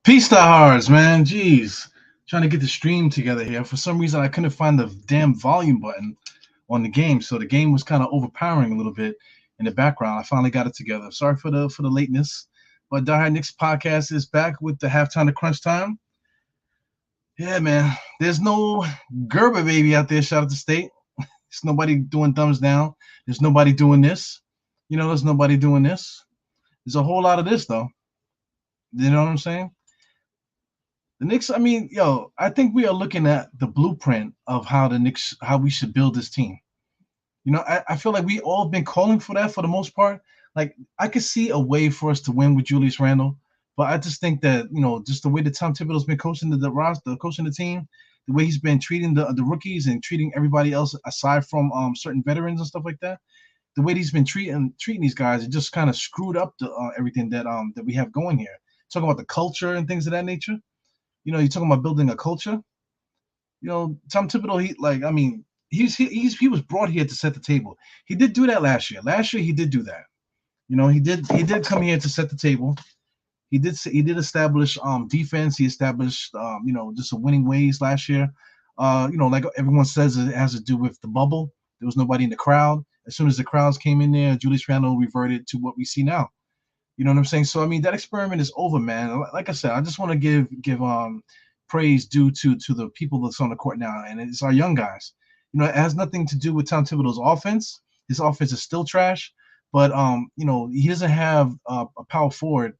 Peace, diehards, man. Jeez, trying to get the stream together here. For some reason, I couldn't find the damn volume button on the game, so the game was kind of overpowering a little bit in the background. I finally got it together. Sorry for the lateness, but Die Hard Knicks podcast is back with the halftime to crunch time. Yeah, man. There's no Gerber baby out there. Shout out to State. There's nobody doing thumbs down. There's nobody doing this. There's nobody doing this. There's a whole lot of this though. You know what I'm saying? The Knicks, I think we are looking at the blueprint of how we should build this team. I feel like we all been calling for that for the most part. Like, I could see a way for us to win with Julius Randle, but I just think that, just the way that Tom Thibodeau's been coaching the roster, coaching the team, the way he's been treating the rookies and treating everybody else aside from certain veterans and stuff like that, the way he's been treating these guys, it just kind of screwed up everything that we have going here. Talking about the culture and things of that nature. You're talking about building a culture. Tom Thibodeau, he was brought here to set the table. He did do that last year. Last year he did do that. He did come here to set the table. He did establish defense. He established just a winning ways last year. Like everyone says, it has to do with the bubble. There was nobody in the crowd. As soon as the crowds came in there, Julius Randle reverted to what we see now. You know what I'm saying? So that experiment is over, man. Like I said, I just want to give praise due to the people that's on the court now, and it's our young guys. It has nothing to do with Tom Thibodeau's offense. His offense is still trash, but he doesn't have a power forward,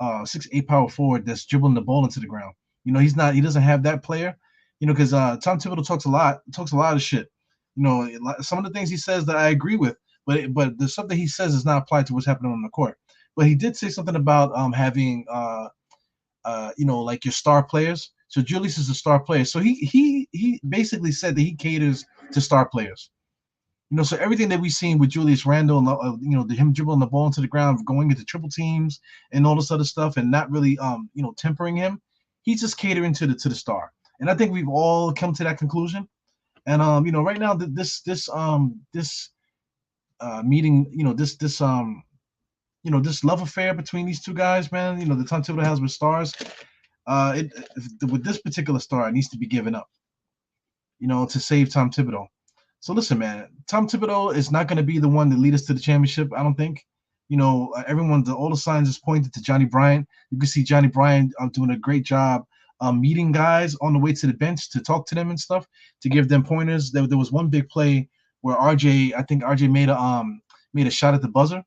6'8" power forward that's dribbling the ball into the ground. He doesn't have that player. Because Tom Thibodeau talks a lot of shit. Some of the things he says that I agree with, but the stuff that he says is not applied to what's happening on the court. But he did say something about having like your star players. So Julius is a star player. So he basically said that he caters to star players. So everything that we've seen with Julius Randle, him dribbling the ball into the ground, going into triple teams and all this other stuff, and not really tempering him, he's just catering to the star. And I think we've all come to that conclusion. And right now this meeting, this love affair between these two guys, man, the Tom Thibodeau has with stars, with this particular star, it needs to be given up, to save Tom Thibodeau. So listen, man, Tom Thibodeau is not going to be the one to lead us to the championship, I don't think. All the signs is pointed to Johnny Bryant. You can see Johnny Bryant doing a great job meeting guys on the way to the bench to talk to them and stuff, to give them pointers. There was one big play where RJ made a shot at the buzzer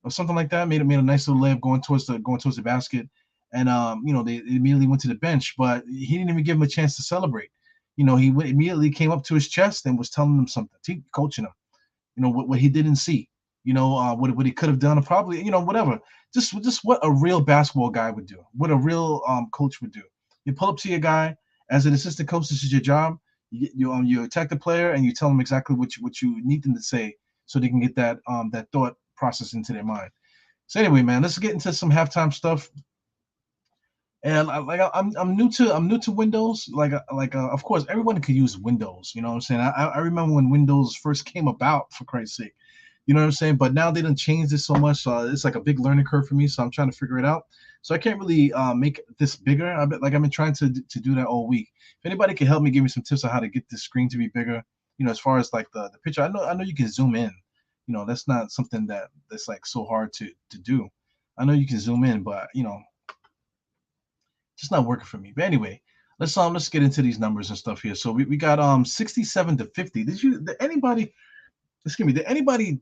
or something like that, made a nice little layup going towards the basket, and they immediately went to the bench, but he didn't even give him a chance to celebrate. He immediately came up to his chest and was telling them something, coaching him, what he didn't see, what he could have done, or probably, whatever. Just what a real basketball guy would do, what a real coach would do. You pull up to your guy as an assistant coach. This is your job. You attack the player and you tell them exactly what you need them to say, so they can get that thought process into their mind. So anyway, man, let's get into some halftime stuff. And I'm new to Windows. Of course, everyone could use Windows. You know what I'm saying? I remember when Windows first came about, for Christ's sake. You know what I'm saying? But now they done changed it so much. It's like a big learning curve for me. So I'm trying to figure it out. So I can't really make this bigger. I've been trying to do that all week. If anybody can help me, give me some tips on how to get this screen to be bigger. As far as like the picture, I know you can zoom in. That's not something that's like so hard to do. I know you can zoom in, but just not working for me. But anyway, let's get into these numbers and stuff here. So we got 67 to 50. Did anybody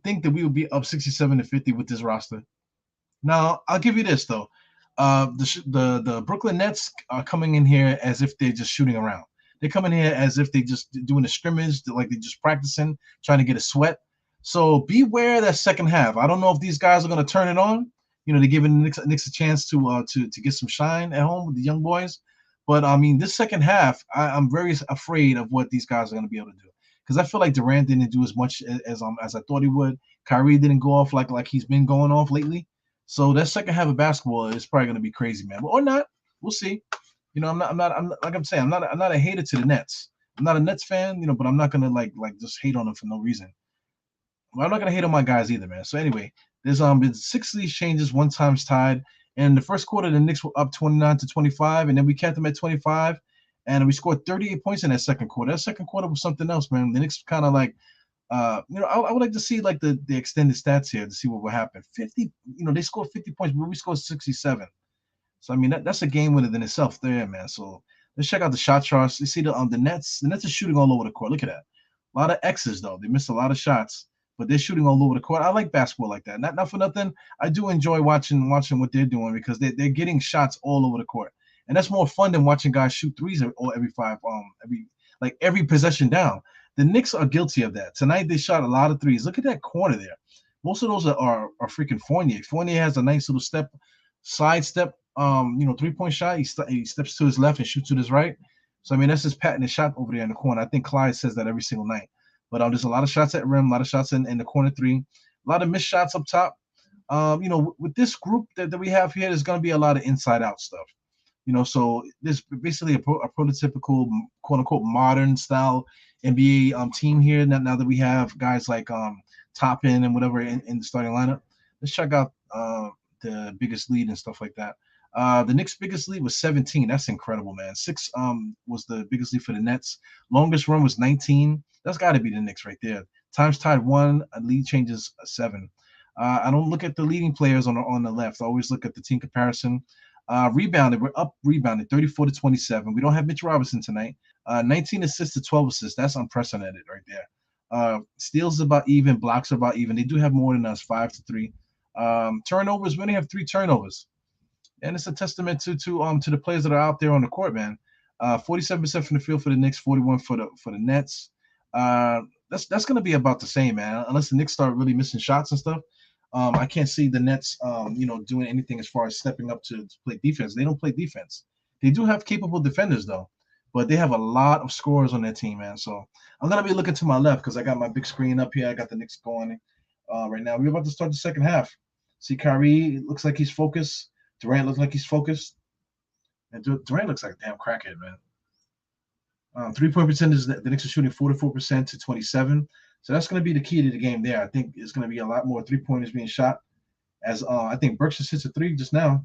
think that we would be up 67 to 50 with this roster? Now, I'll give you this though. The Brooklyn Nets are coming in here as if they're just shooting around. They come in here as if they just doing a scrimmage, like they're just practicing, trying to get a sweat. So beware that second half. I don't know if these guys are going to turn it on. They're giving the Knicks a chance to get some shine at home with the young boys. But this second half, I'm very afraid of what these guys are going to be able to do, because I feel like Durant didn't do as much as I thought he would. Kyrie didn't go off like he's been going off lately. So that second half of basketball is probably going to be crazy, man. Or not. We'll see. I'm not like I'm saying, I'm not a hater to the Nets. I'm not a Nets fan, but I'm not going to like just hate on them for no reason. Well, I'm not going to hate on my guys either, man. So anyway, there's been 6 of these changes, one time's tied. In the first quarter, the Knicks were up 29-25, and then we kept them at 25, and we scored 38 points in that second quarter. That second quarter was something else, man. The Knicks kind of like, I would like to see like the extended stats here to see what will happen. 50, they scored 50 points, but we scored 67. So I mean that's a game winner in itself there, man. So let's check out the shot charts. You see the Nets. The Nets are shooting all over the court. Look at that. A lot of X's though. They missed a lot of shots, but they're shooting all over the court. I like basketball like that. Not for nothing. I do enjoy watching what they're doing because they're getting shots all over the court, and that's more fun than watching guys shoot threes every possession down. The Knicks are guilty of that. Tonight they shot a lot of threes. Look at that corner there. Most of those are freaking Fournier. Fournier has a nice little side step, 3-point shot. He steps to his left and shoots to his right. So I mean that's just patting his shot over there in the corner. I think Clyde says that every single night. But there's a lot of shots at rim, a lot of shots in the corner three, a lot of missed shots up top. With this group that we have here, there's going to be a lot of inside out stuff. So there's basically a prototypical quote unquote modern style NBA team here. Now that we have guys like Toppin and whatever in the starting lineup, let's check out the biggest lead and stuff like that. The Knicks' biggest lead was 17. That's incredible, man. 6 was the biggest lead for the Nets. Longest run was 19. That's got to be the Knicks right there. Times tied 1, a lead changes 7. I don't look at the leading players on the left. I always look at the team comparison. Rebounded, we're up rebounded 34-27. We don't have Mitch Robinson tonight. 19 assists to 12 assists. That's unprecedented right there. Steals about even, blocks about even. They do have more than us, 5-3. Turnovers, we only have 3 turnovers. And it's a testament to the players that are out there on the court, man. 47% from the field for the Knicks, 41 for the Nets. That's going to be about the same, man. Unless the Knicks start really missing shots and stuff. I can't see the Nets, doing anything as far as stepping up to play defense. They don't play defense. They do have capable defenders though, but they have a lot of scorers on their team, man. So I'm gonna be looking to my left because I got my big screen up here. I got the Knicks going right now. We're about to start the second half. See, Kyrie looks like he's focused. Durant looks like he's focused. And Durant looks like a damn crackhead, man. 3-point percentage, the Knicks are shooting 44% to 27. So that's going to be the key to the game there. I think it's going to be a lot more 3-pointers being shot. As I think Burks just hits a 3 just now.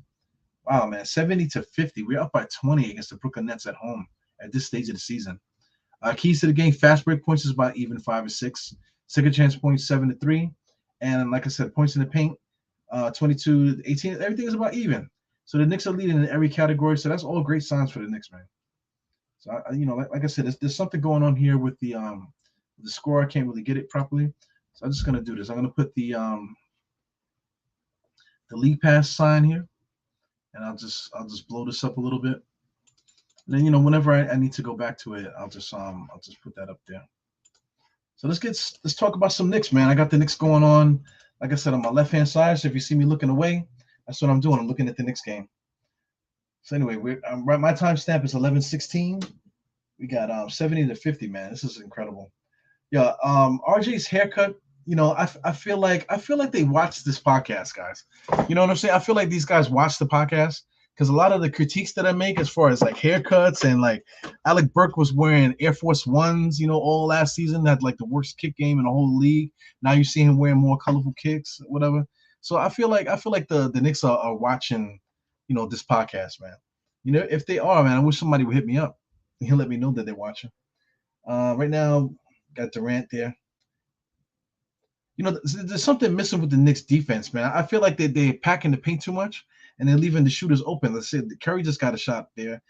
Wow, man, 70-50. We're up by 20 against the Brooklyn Nets at home at this stage of the season. Keys to the game: fast break points is about even 5 or 6. Second chance points 7-3, and like I said, points in the paint 22-18. Everything is about even. So the Knicks are leading in every category. So that's all great signs for the Knicks, man. So like I said, there's something going on here with the score. I can't really get it properly, so I'm just gonna do this. I'm gonna put the league pass sign here, and I'll just blow this up a little bit. And then whenever I need to go back to it, I'll just put that up there. So let's talk about some Knicks, man. I got the Knicks going on, like I said, on my left hand side. So if you see me looking away, that's what I'm doing. I'm looking at the Knicks game. So anyway, my timestamp is 11:16. We got 70-50, man. This is incredible. Yeah, RJ's haircut. I feel like they watch this podcast, guys. You know what I'm saying? I feel like these guys watch the podcast because a lot of the critiques that I make, as far as like haircuts and like Alec Burke was wearing Air Force Ones, all last season, had like the worst kick game in the whole league. Now you see him wearing more colorful kicks, whatever. So I feel like the Knicks are watching, this podcast, man. If they are, man, I wish somebody would hit me up and let me know that they're watching. Right now, got Durant there. There's something missing with the Knicks defense, man. I feel like they're packing the paint too much and they're leaving the shooters open. Let's say Curry just got a shot there.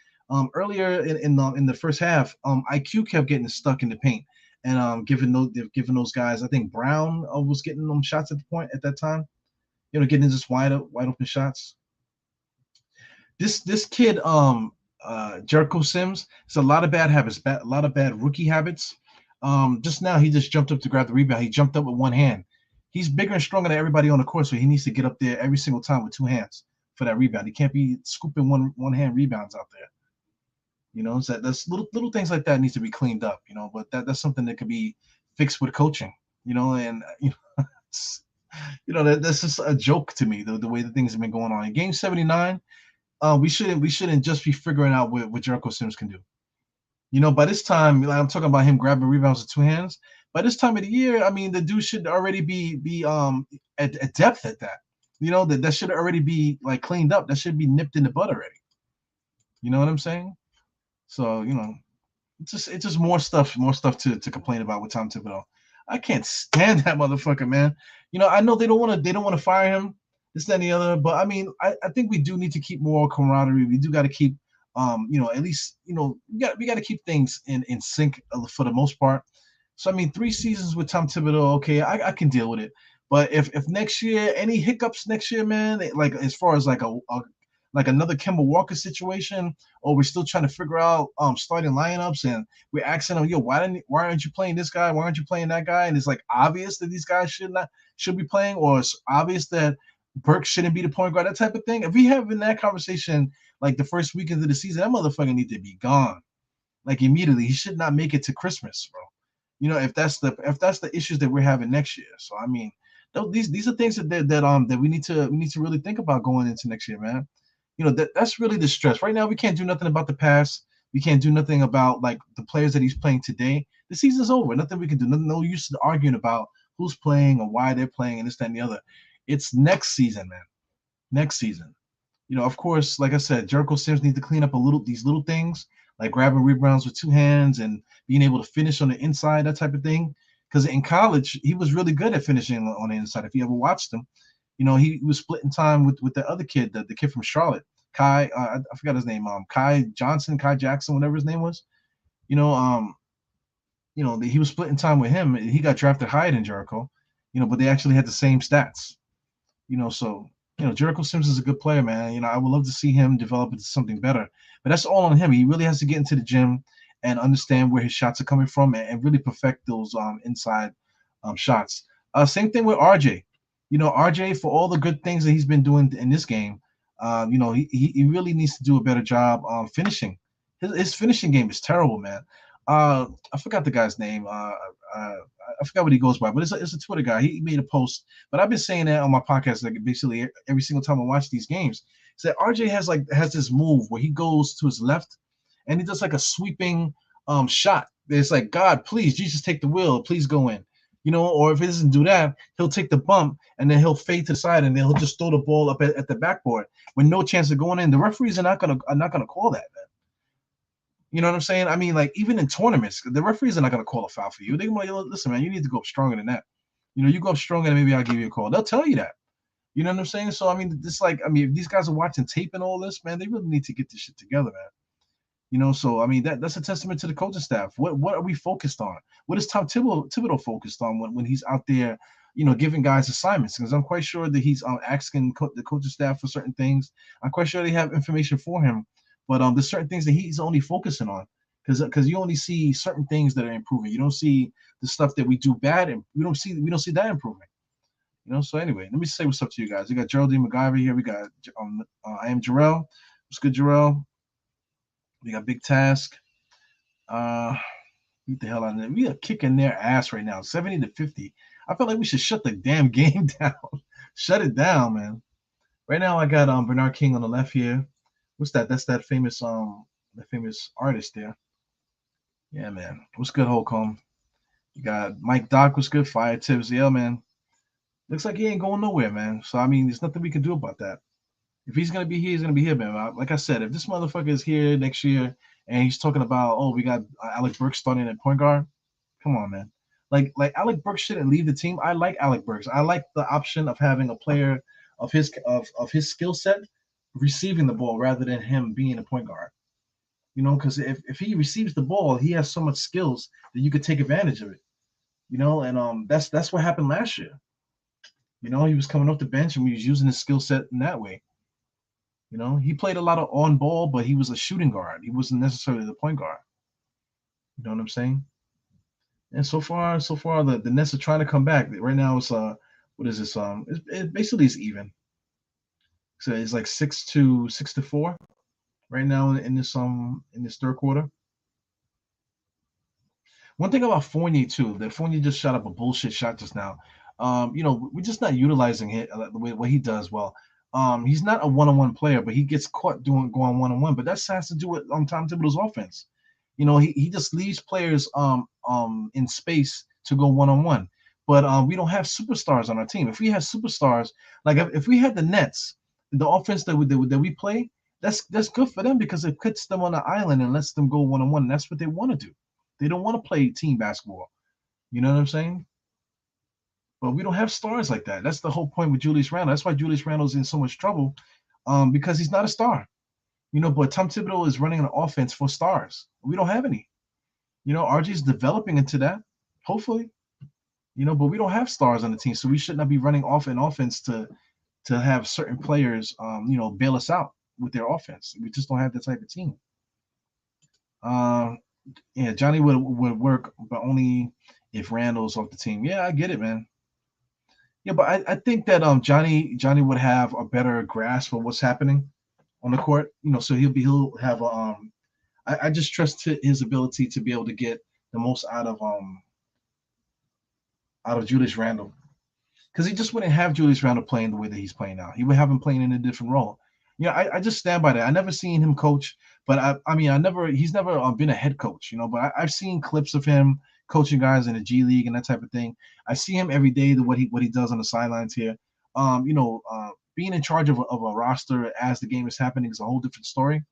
Earlier in the first half, IQ kept getting stuck in the paint and giving those guys. I think Brown was getting them shots at that time. Getting just wide open shots. This kid, Jericho Sims, has a lot of bad habits, a lot of bad rookie habits. Just now he just jumped up to grab the rebound. He jumped up with one hand. He's bigger and stronger than everybody on the court, so he needs to get up there every single time with 2 hands for that rebound. He can't be scooping one hand rebounds out there. So that's little things like that needs to be cleaned up. But that's something that could be fixed with coaching. And that's just a joke to me, the way that things have been going on. In Game 79, we shouldn't just be figuring out what Jericho Sims can do. By this time, I'm talking about him grabbing rebounds with 2 hands. By this time of the year, I mean, the dude should already be at depth at that. That should already be like cleaned up. That should be nipped in the bud already. You know what I'm saying? So it's just more stuff to complain about with Tom Thibodeau. I can't stand that motherfucker, man. I know they don't want to fire him, this, that, and the other, but I mean, I think we do need to keep more camaraderie. We do got to keep, at least, we got to keep things in sync for the most part. So I mean, 3 seasons with Tom Thibodeau, okay, I can deal with it. But if next year any hiccups next year, man, like as far as like like another Kemba Walker situation, or we're still trying to figure out starting lineups, and we're asking them, yo, why aren't you playing this guy? Why aren't you playing that guy? And it's like obvious that these guys should be playing, or it's obvious that Burke shouldn't be the point guard, that type of thing. If we have in that conversation like the first weekend of the season, that motherfucker need to be gone. Like immediately. He should not make it to Christmas, bro. If that's the issues that we're having next year. So I mean, these are things that we need to really think about going into next year, man. That's really the stress. Right now, we can't do nothing about the past. We can't do nothing about like the players that he's playing today. The season's over. Nothing we can do. No use in arguing about who's playing or why they're playing and this, that, and the other. It's next season, man. Next season. Of course, like I said, Jericho Sims needs to clean up these little things, like grabbing rebounds with two hands and being able to finish on the inside, that type of thing. Because in college, he was really good at finishing on the inside. If you ever watched him, he was splitting time with the other kid, the kid from Charlotte, Kai. I forgot his name. Kai Jackson, whatever his name was. You know, he was splitting time with him. He got drafted higher than Jericho. But they actually had the same stats. So Jericho Sims is a good player, man. I would love to see him develop into something better. But that's all on him. He really has to get into the gym and understand where his shots are coming from and really perfect those inside shots. Same thing with RJ. RJ, for all the good things that he's been doing in this game, he really needs to do a better job finishing. His finishing game is terrible, man. I forgot the guy's name. I forgot what he goes by, but it's a Twitter guy. He made a post, but I've been saying that on my podcast like basically every single time I watch these games. He said RJ has this move where he goes to his left and he does like a sweeping shot. It's like, God, please, Jesus, take the wheel, please go in. Or if he doesn't do that, he'll take the bump and then he'll fade to the side and then he'll just throw the ball up at the backboard with no chance of going in. The referees are not gonna call that, man. You know what I'm saying? I mean, like even in tournaments, the referees are not gonna call a foul for you. They're gonna be like, listen, man, you need to go up stronger than that. You go up stronger, and maybe I'll give you a call. They'll tell you that. You know what I'm saying? So I mean, if these guys are watching tape and all this, man, they really need to get this shit together, man. So I mean, that's a testament to the coaching staff. What are we focused on? What is Tom Thibodeau focused on when he's out there, giving guys assignments? Because I'm quite sure that he's asking the coaching staff for certain things. I'm quite sure they have information for him, but there's certain things that he's only focusing on because you only see certain things that are improving. You don't see the stuff that we do bad, and we don't see that improving. So anyway, let me say what's up to you guys. We got Geraldine McGyver here. We got I am Jarrell. What's good, Jarrell? We got Big Task. Beat the hell out of them. We are kicking their ass right now, 70-50. I feel like we should shut the damn game down. Shut it down, man. Right now, I got Bernard King on the left here. What's that? That's that famous artist there. Yeah, man. What's good, Holcomb? You got Mike Doc. What's good? Fire Thibs. Yeah, man. Looks like he ain't going nowhere, man. So I mean, there's nothing we can do about that. If he's gonna be here, he's gonna be here, man. Like I said, if this motherfucker is here next year and he's talking about, we got Alec Burks starting at point guard, come on, man. Like Alec Burks shouldn't leave the team. I like Alec Burks. I like the option of having a player of his skill set receiving the ball rather than him being a point guard. Because if he receives the ball, he has so much skills that you could take advantage of it. And that's what happened last year. He was coming off the bench and we was using his skill set in that way. He played a lot of on ball, but he was a shooting guard. He wasn't necessarily the point guard. You know what I'm saying? And so far, the Nets are trying to come back. Right now, it's what is this? It basically is even. So it's like 6-4 right now in this third quarter. One thing about Fournier too, that Fournier just shot up a bullshit shot just now. We're just not utilizing it the way what he does well. He's not a one-on-one player, but he gets caught going one-on-one. But that has to do with Tom Thibodeau's offense. He just leaves players in space to go one-on-one. but we don't have superstars on our team. If we had superstars, like if we had the Nets, the offense that we play, that's good for them because it puts them on the island and lets them go one on one. And that's what they want to do. They don't want to play team basketball. You know what I'm saying? But we don't have stars like that. That's the whole point with Julius Randle. That's why Julius Randle's in so much trouble, because he's not a star. But Tom Thibodeau is running an offense for stars. We don't have any. RG's developing into that, hopefully. But we don't have stars on the team, so we should not be running off an offense to have certain players, bail us out with their offense. We just don't have that type of team. Yeah, Johnny would work, but only if Randall's off the team. Yeah, I get it, man. Yeah, but I think that Johnny would have a better grasp of what's happening on the court. So he'll have I just trust his ability to be able to get the most out of Julius Randle, because he just wouldn't have Julius Randle playing the way that he's playing now. He would have him playing in a different role. I just stand by that. I never seen him coach, but he's never been a head coach, but I've seen clips of him coaching guys in the G League and that type of thing. I see him every day, what he does on the sidelines here. Being in charge of a roster as the game is happening is a whole different story.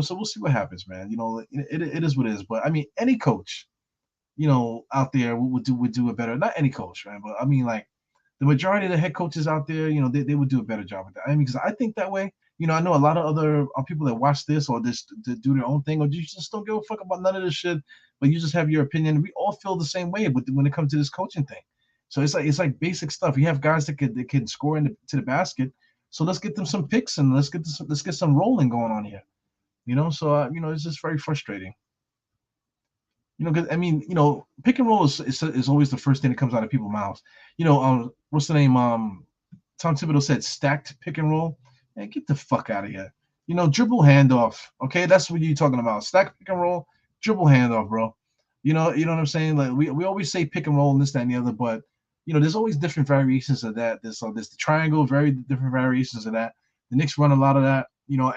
So we'll see what happens, man. It is what it is. But any coach, out there would do a better. Not any coach, right? But like the majority of the head coaches out there, they would do a better job with that. Because I think that way. I know a lot of other people that watch this or this to do their own thing, or you just don't give a fuck about none of this shit, but you just have your opinion. We all feel the same way when it comes to this coaching thing. So it's like basic stuff. You have guys that can score to the basket. So let's get them some picks and let's get some rolling going on here. So it's just very frustrating. Because pick and roll is always the first thing that comes out of people's mouths. What's the name? Tom Thibodeau said stacked pick and roll. Man, get the fuck out of here. Dribble handoff. Okay, that's what you're talking about. Stack pick and roll, dribble handoff, bro. You know what I'm saying? Like we always say pick and roll and this, that, and the other, but there's always different variations of that. There's the triangle, very different variations of that. The Knicks run a lot of that.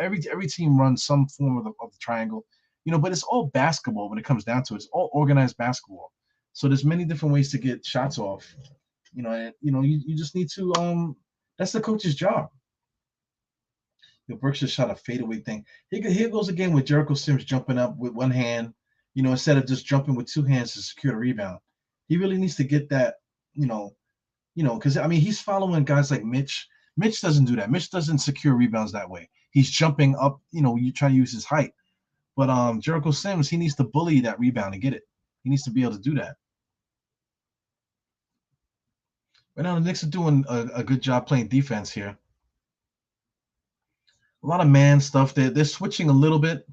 Every team runs some form of the triangle. But it's all basketball when it comes down to it. It's all organized basketball. So there's many different ways to get shots off. And you just need to that's the coach's job. Burks just shot a fadeaway thing. Here goes again with Jericho Sims jumping up with one hand, instead of just jumping with two hands to secure the rebound. He really needs to get that, because he's following guys like Mitch. Mitch doesn't do that. Mitch doesn't secure rebounds that way. He's jumping up, you try to use his height. But Jericho Sims, he needs to bully that rebound and get it. He needs to be able to do that. Right now, the Knicks are doing a good job playing defense here. A lot of man stuff. They're switching a little bit.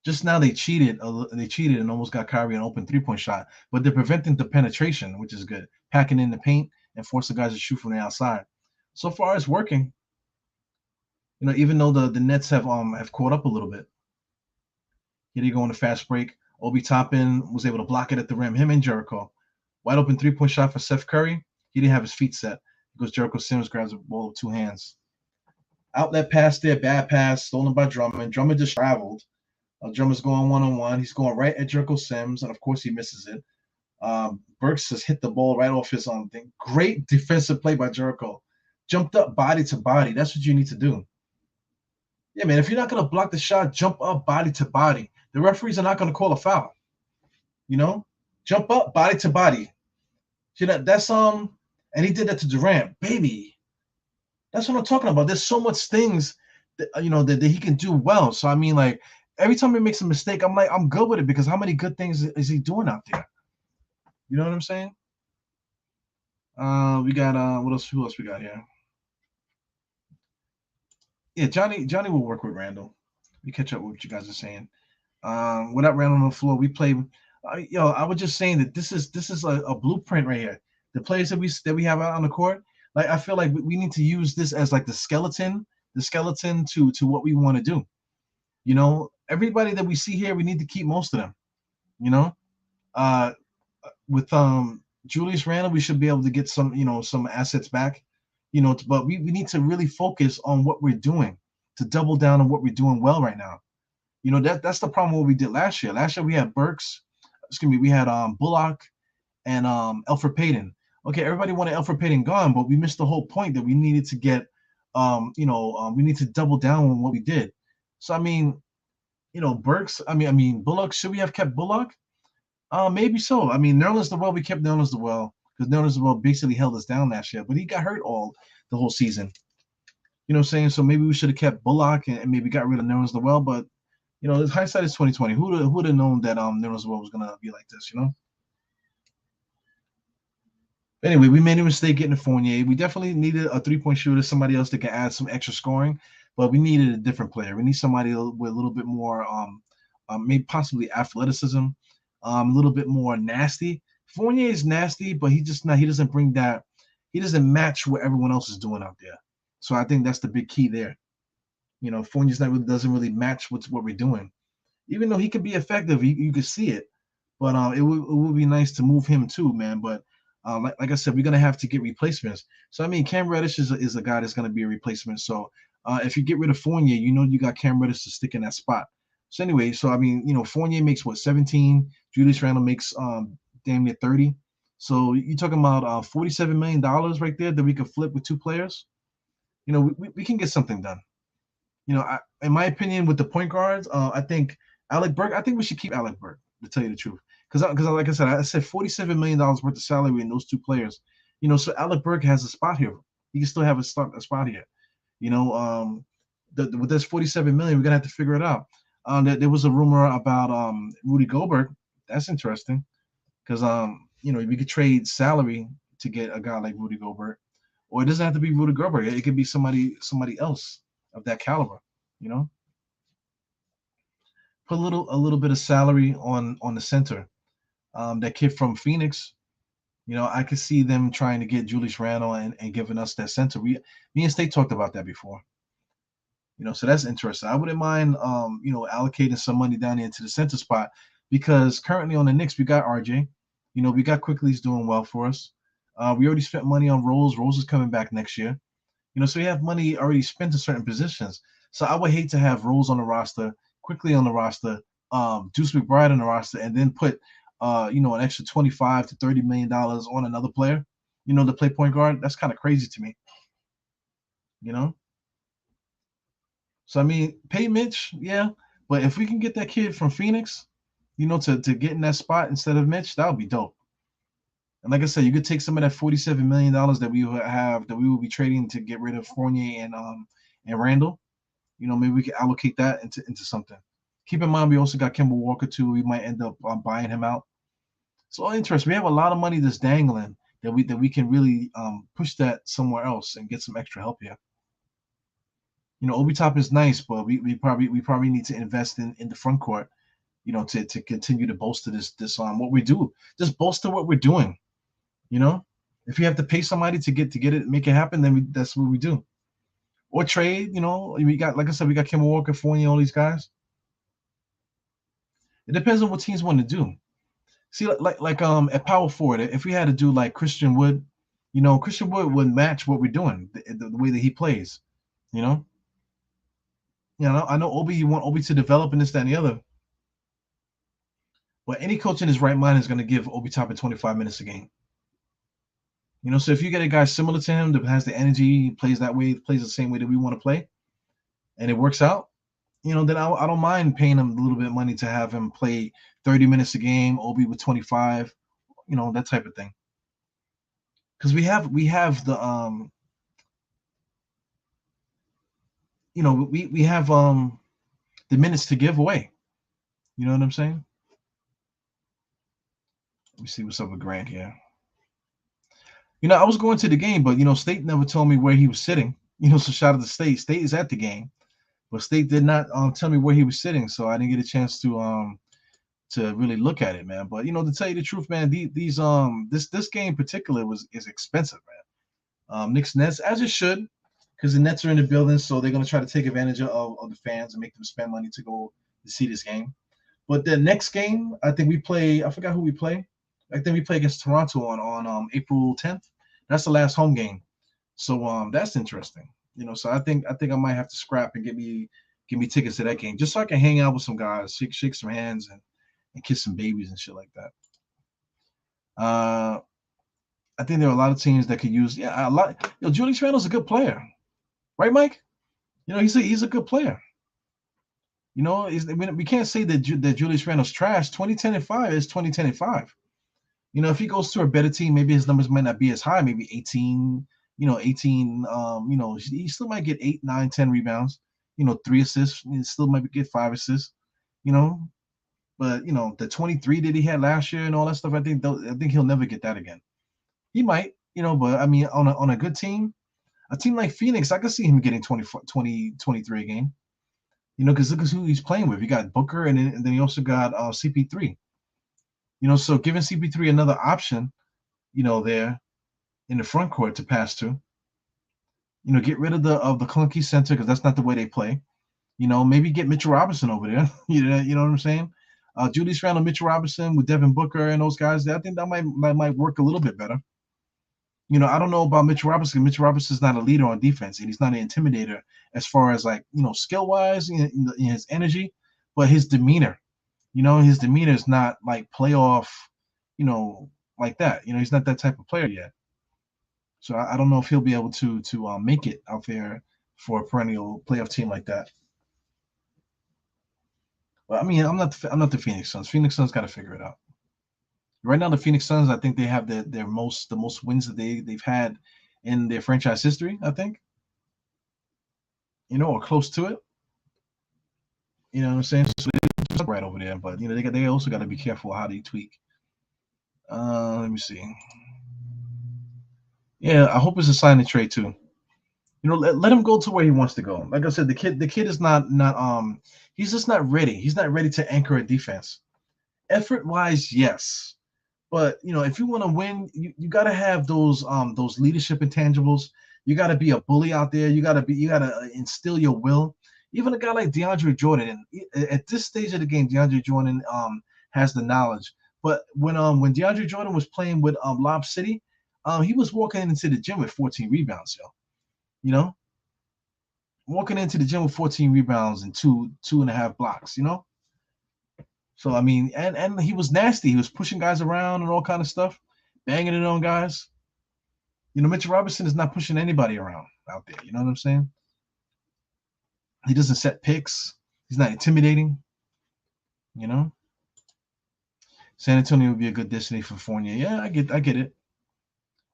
Just now they cheated. They cheated and almost got Kyrie an open three-point shot. But they're preventing the penetration, which is good. Packing in the paint and force the guys to shoot from the outside. So far, it's working. Even though the Nets have caught up a little bit. Here they go on a fast break. Obi Toppin was able to block it at the rim. Him and Jericho. Wide open three-point shot for Seth Curry. He didn't have his feet set because Jericho Sims grabs the ball with two hands. Outlet pass there, bad pass, stolen by Drummond. Drummond just traveled. Drummond's going one-on-one. He's going right at Jericho Sims, and of course he misses it. Burks just hit the ball right off his own thing. Great defensive play by Jericho. Jumped up body to body. That's what you need to do. Yeah, man, if you're not going to block the shot, jump up body to body. The referees are not going to call a foul. Jump up body to body. That's and he did that to Durant, baby. That's what I'm talking about. There's so much things that that he can do well. So every time he makes a mistake, I'm good with it because how many good things is he doing out there? You know what I'm saying? We got what else? Who else we got here? Yeah, Johnny will work with Randall. We catch up with what you guys are saying. Without Randall on the floor, we play. I was just saying that this is a blueprint right here. The players that we have out on the court, like I feel like we need to use this as like the skeleton to what we want to do. Everybody that we see here, we need to keep most of them. With Julius Randle, we should be able to get some assets back. But we need to really focus on what we're doing to double down on what we're doing well right now. That's the problem what we did last year. Last year we had Burks. We had Bullock and Elfrid Payton. Okay, everybody wanted Elfrid Payton gone, but we missed the whole point that we needed to get, we need to double down on what we did. So I mean, Burks. I mean Bullock. Should we have kept Bullock? Maybe so. I mean, Nerlens Noel. We kept Nerlens Noel because Nerlens Noel basically held us down last year, but he got hurt the whole season. You know what I'm saying? So maybe we should have kept Bullock and maybe got rid of Nerlens Noel. But hindsight is 2020. Who'd have known that Nerlens Noel was gonna be like this? Anyway, we made a mistake getting Fournier. We definitely needed a three-point shooter, somebody else that can add some extra scoring, but we needed a different player. We need somebody with a little bit more, maybe possibly athleticism, a little bit more nasty. Fournier is nasty, but he just not. He doesn't bring that. He doesn't match what everyone else is doing out there. So I think that's the big key there. Fournier's not really doesn't really match what we're doing. Even though he could be effective, you could see it. But it would be nice to move him too, man. But like I said, we're gonna have to get replacements. So I mean, Cam Reddish is a guy that's gonna be a replacement. So if you get rid of Fournier, you got Cam Reddish to stick in that spot. So anyway, so I mean, Fournier makes what 17. Julius Randle makes damn near 30. So you're talking about $47 million right there that we could flip with two players. We can get something done. In my opinion, with the point guards, I think Alec Burke. I think we should keep Alec Burke, to tell you the truth, because like I said $47 million worth of salary in those two players. So Alec Burke has a spot here. He can still have a spot here. With this 47 million, we're gonna have to figure it out. There was a rumor about Rudy Gobert. That's interesting, because we could trade salary to get a guy like Rudy Gobert, or it doesn't have to be Rudy Gobert. It could be somebody else of that caliber. You know, put a little bit of salary on the center. That kid from Phoenix. I could see them trying to get Julius Randle and giving us that center. Me and State talked about that before. So that's interesting. I wouldn't mind, allocating some money down into the center spot, because currently on the Knicks we got RJ. We got Quickly's doing well for us. We already spent money on Rose. Rose is coming back next year. So we have money already spent in certain positions. So I would hate to have Rose on the roster, Quickly on the roster, Deuce McBride on the roster, and then put an extra 25 to $30 million on another player, to play point guard. That's kind of crazy to me. You know. So I mean, pay Mitch, yeah, but if we can get that kid from Phoenix, to get in that spot instead of Mitch, that would be dope. And like I said, you could take some of that $47 million that we will be trading to get rid of Fournier and Randall. Maybe we can allocate that into something. Keep in mind, we also got Kemba Walker too. We might end up buying him out. So interesting. We have a lot of money that's dangling that we can really push that somewhere else and get some extra help here. Obi Top is nice, but we probably need to invest in the front court, to continue to bolster this what we do. Just bolster what we're doing. If you have to pay somebody to get it, make it happen, then that's what we do. Or trade. We got, like I said, we got Kemba Walker, Fournier, all these guys. It depends on what teams want to do. See, like at power forward, if we had to do like Christian Wood, Christian Wood would match what we're doing, the way that he plays. You know. I know Obi. You want Obi to develop and this, that, and the other. But any coach in his right mind is going to give Obi Toppin 25 minutes a game. So if you get a guy similar to him that has the energy, plays that way, plays the same way that we want to play, and it works out, then I don't mind paying him a little bit of money to have him play 30 minutes a game, Obi with 25, that type of thing. Because we have the we have the minutes to give away. You know what I'm saying? Let me see what's up with Grant here. I was going to the game, but State never told me where he was sitting. So shout out to State. State is at the game, but State did not tell me where he was sitting, so I didn't get a chance to really look at it, man. But to tell you the truth, man, this game in particular is expensive, man. Knicks Nets, as it should, because the Nets are in the building, so they're gonna try to take advantage of the fans and make them spend money to go to see this game. But the next game, I think we play. I forgot who we play. I think we play against Toronto on April 10th. That's the last home game. So that's interesting. So I think I might have to scrap and give me tickets to that game, just so I can hang out with some guys, shake some hands and kiss some babies and shit like that. Uh, I think there are a lot of teams that could use a lot. Julius Randle's a good player, right, Mike? He's a good player. We can't say that Julius Randle's trash. 2010 and 5 is 2010 and 5. If he goes to a better team, maybe his numbers might not be as high, maybe 18, 18, he still might get 8, 9, 10 rebounds, 3 assists, he still might get 5 assists, you know, but the 23 that he had last year and all that stuff, I think he'll never get that again. He might, but I mean, on a good team, a team like Phoenix, I could see him getting 20, 23 a game, because look at who he's playing with. You got Booker, and then you also got CP3. So giving CP3 another option, there in the front court to pass to. Get rid of the clunky center because that's not the way they play. Maybe get Mitchell Robinson over there. You know what I'm saying? Julius Randle, Mitchell Robinson with Devin Booker and those guys. I think that might work a little bit better. I don't know about Mitchell Robinson. Mitchell Robinson's not a leader on defense, and he's not an intimidator as far as skill wise, in his energy, but his demeanor. His demeanor is not like playoff, like that. He's not that type of player yet. So I don't know if he'll be able to make it out there for a perennial playoff team like that. Well, I mean, I'm not the Phoenix Suns. Phoenix Suns got to figure it out. Right now, the Phoenix Suns, I think they have the most wins that they've had in their franchise history. I think, or close to it. You know what I'm saying? So they're right over there, but they also got to be careful how they tweak. Let me see. Yeah, I hope it's a sign and trade too. Let him go to where he wants to go. Like I said, the kid is not he's just not ready. He's not ready to anchor a defense. Effort wise, yes. But if you want to win, you got to have those leadership intangibles. You got to be a bully out there. You got to instill your will. Even a guy like DeAndre Jordan, at this stage of the game, DeAndre Jordan has the knowledge. But when DeAndre Jordan was playing with Lob City, he was walking into the gym with 14 rebounds, walking into the gym with 14 rebounds and two and a half blocks, So I mean, and he was nasty. He was pushing guys around and all kind of stuff, banging it on guys. Mitchell Robinson is not pushing anybody around out there. You know what I'm saying? He doesn't set picks. He's not intimidating. San Antonio would be a good destination for Fournier. Yeah, I get it.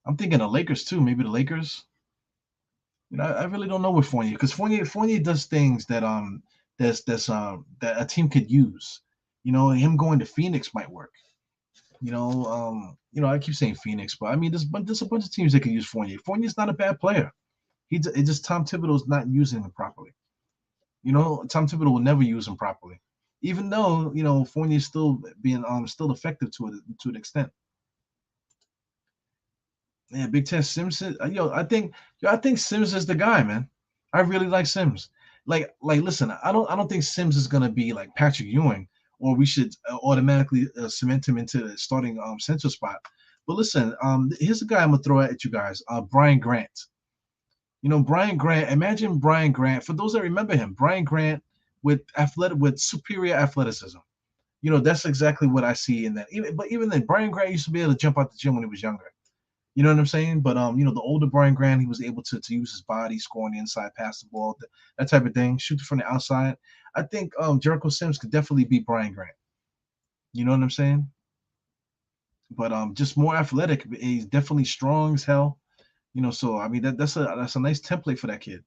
I'm thinking the Lakers too. Maybe the Lakers. I really don't know with Fournier because Fournier does things that that a team could use. Him going to Phoenix might work. I keep saying Phoenix, but I mean there's a bunch of teams that can use Fournier. Fournier's not a bad player. It's just Tom Thibodeau's not using him properly. Tom Thibodeau will never use him properly, even though Fournier's still being still effective to an extent. Yeah, Big Test Sims. I think Sims is the guy, man. I really like Sims. Listen, I don't think Sims is gonna be like Patrick Ewing, or we should automatically cement him into the starting center spot. But listen, here's a guy I'm gonna throw at you guys. Brian Grant. Brian Grant. Imagine Brian Grant. For those that remember him, Brian Grant with superior athleticism. That's exactly what I see in that. Even then, Brian Grant used to be able to jump out the gym when he was younger. You know what I'm saying? But the older Brian Grant, he was able to use his body, score on the inside, pass the ball, that type of thing, shoot from the outside. I think Jericho Sims could definitely beat Brian Grant. You know what I'm saying? But just more athletic. He's definitely strong as hell. So I mean that's a nice template for that kid.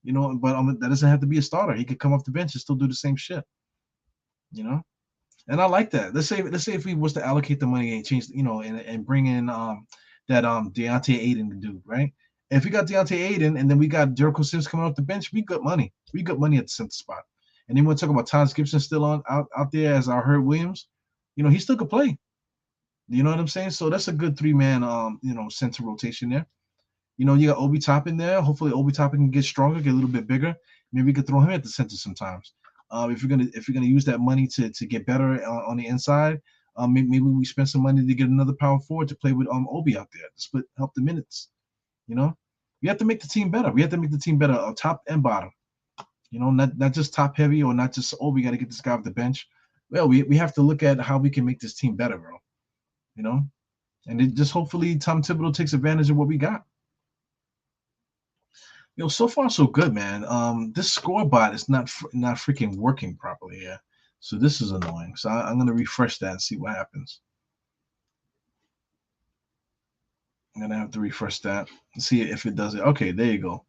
But that doesn't have to be a starter. He could come off the bench and still do the same shit. And I like that. Let's say if we was to allocate the money and change, and bring in that Deontay Aiden dude, right? If we got Deontay Aiden and then we got Jericho Sims coming off the bench, we got money. We got money at the center spot. And then we're talking about Taj Gibson still out there as our Herb Williams. He still could play. You know what I'm saying? So that's a good 3-man center rotation there. You got Obi Toppin there. Hopefully Obi Toppin can get stronger, get a little bit bigger. Maybe we could throw him at the center sometimes. If you're gonna use that money to get better on the inside, maybe we spend some money to get another power forward to play with Obi out there to help the minutes. We have to make the team better. We have to make the team better, top and bottom. Not just top heavy or not just we got to get this guy off the bench. Well, we have to look at how we can make this team better, bro. And it just hopefully Tom Thibodeau takes advantage of what we got. So far so good, man. This score bot is not freaking working properly here. So this is annoying. So I'm gonna refresh that and see what happens. I'm gonna have to refresh that and see if it does it. Okay, there you go.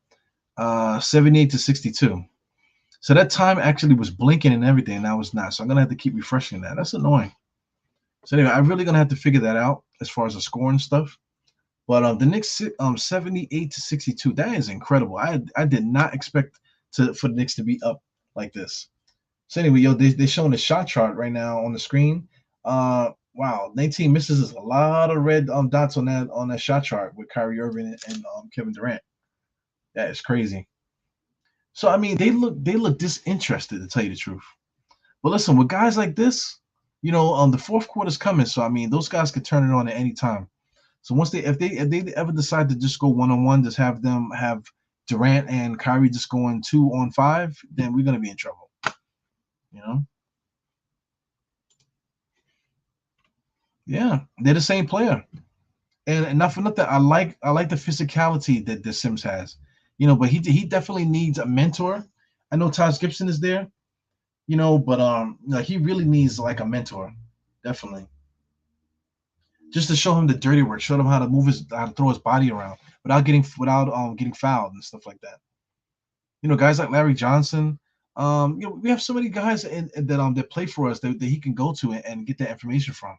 78 to 62. So that time actually was blinking and everything. Now it's not. So I'm gonna have to keep refreshing that. That's annoying. So anyway, I'm really gonna have to figure that out as far as the score and stuff. But the Knicks 78 to 62. That is incredible. I did not expect for the Knicks to be up like this. So anyway, they showing the shot chart right now on the screen. Wow, 19 misses is a lot of red dots on that shot chart with Kyrie Irving and Kevin Durant. That is crazy. So I mean, they look disinterested to tell you the truth. But listen, with guys like this, the fourth quarter's coming. So I mean, those guys could turn it on at any time. So once if they ever decide to just go 1-on-1, just have them have Durant and Kyrie just going 2-on-5, then we're gonna be in trouble. Yeah, they're the same player. And not for nothing, I like the physicality that the Sims has. But he definitely needs a mentor. I know Taj Gibson is there, but he really needs like a mentor, definitely. Just to show him the dirty work, show him how to throw his body around without getting fouled and stuff like that. Guys like Larry Johnson. We have so many guys that play for us that he can go to and get that information from.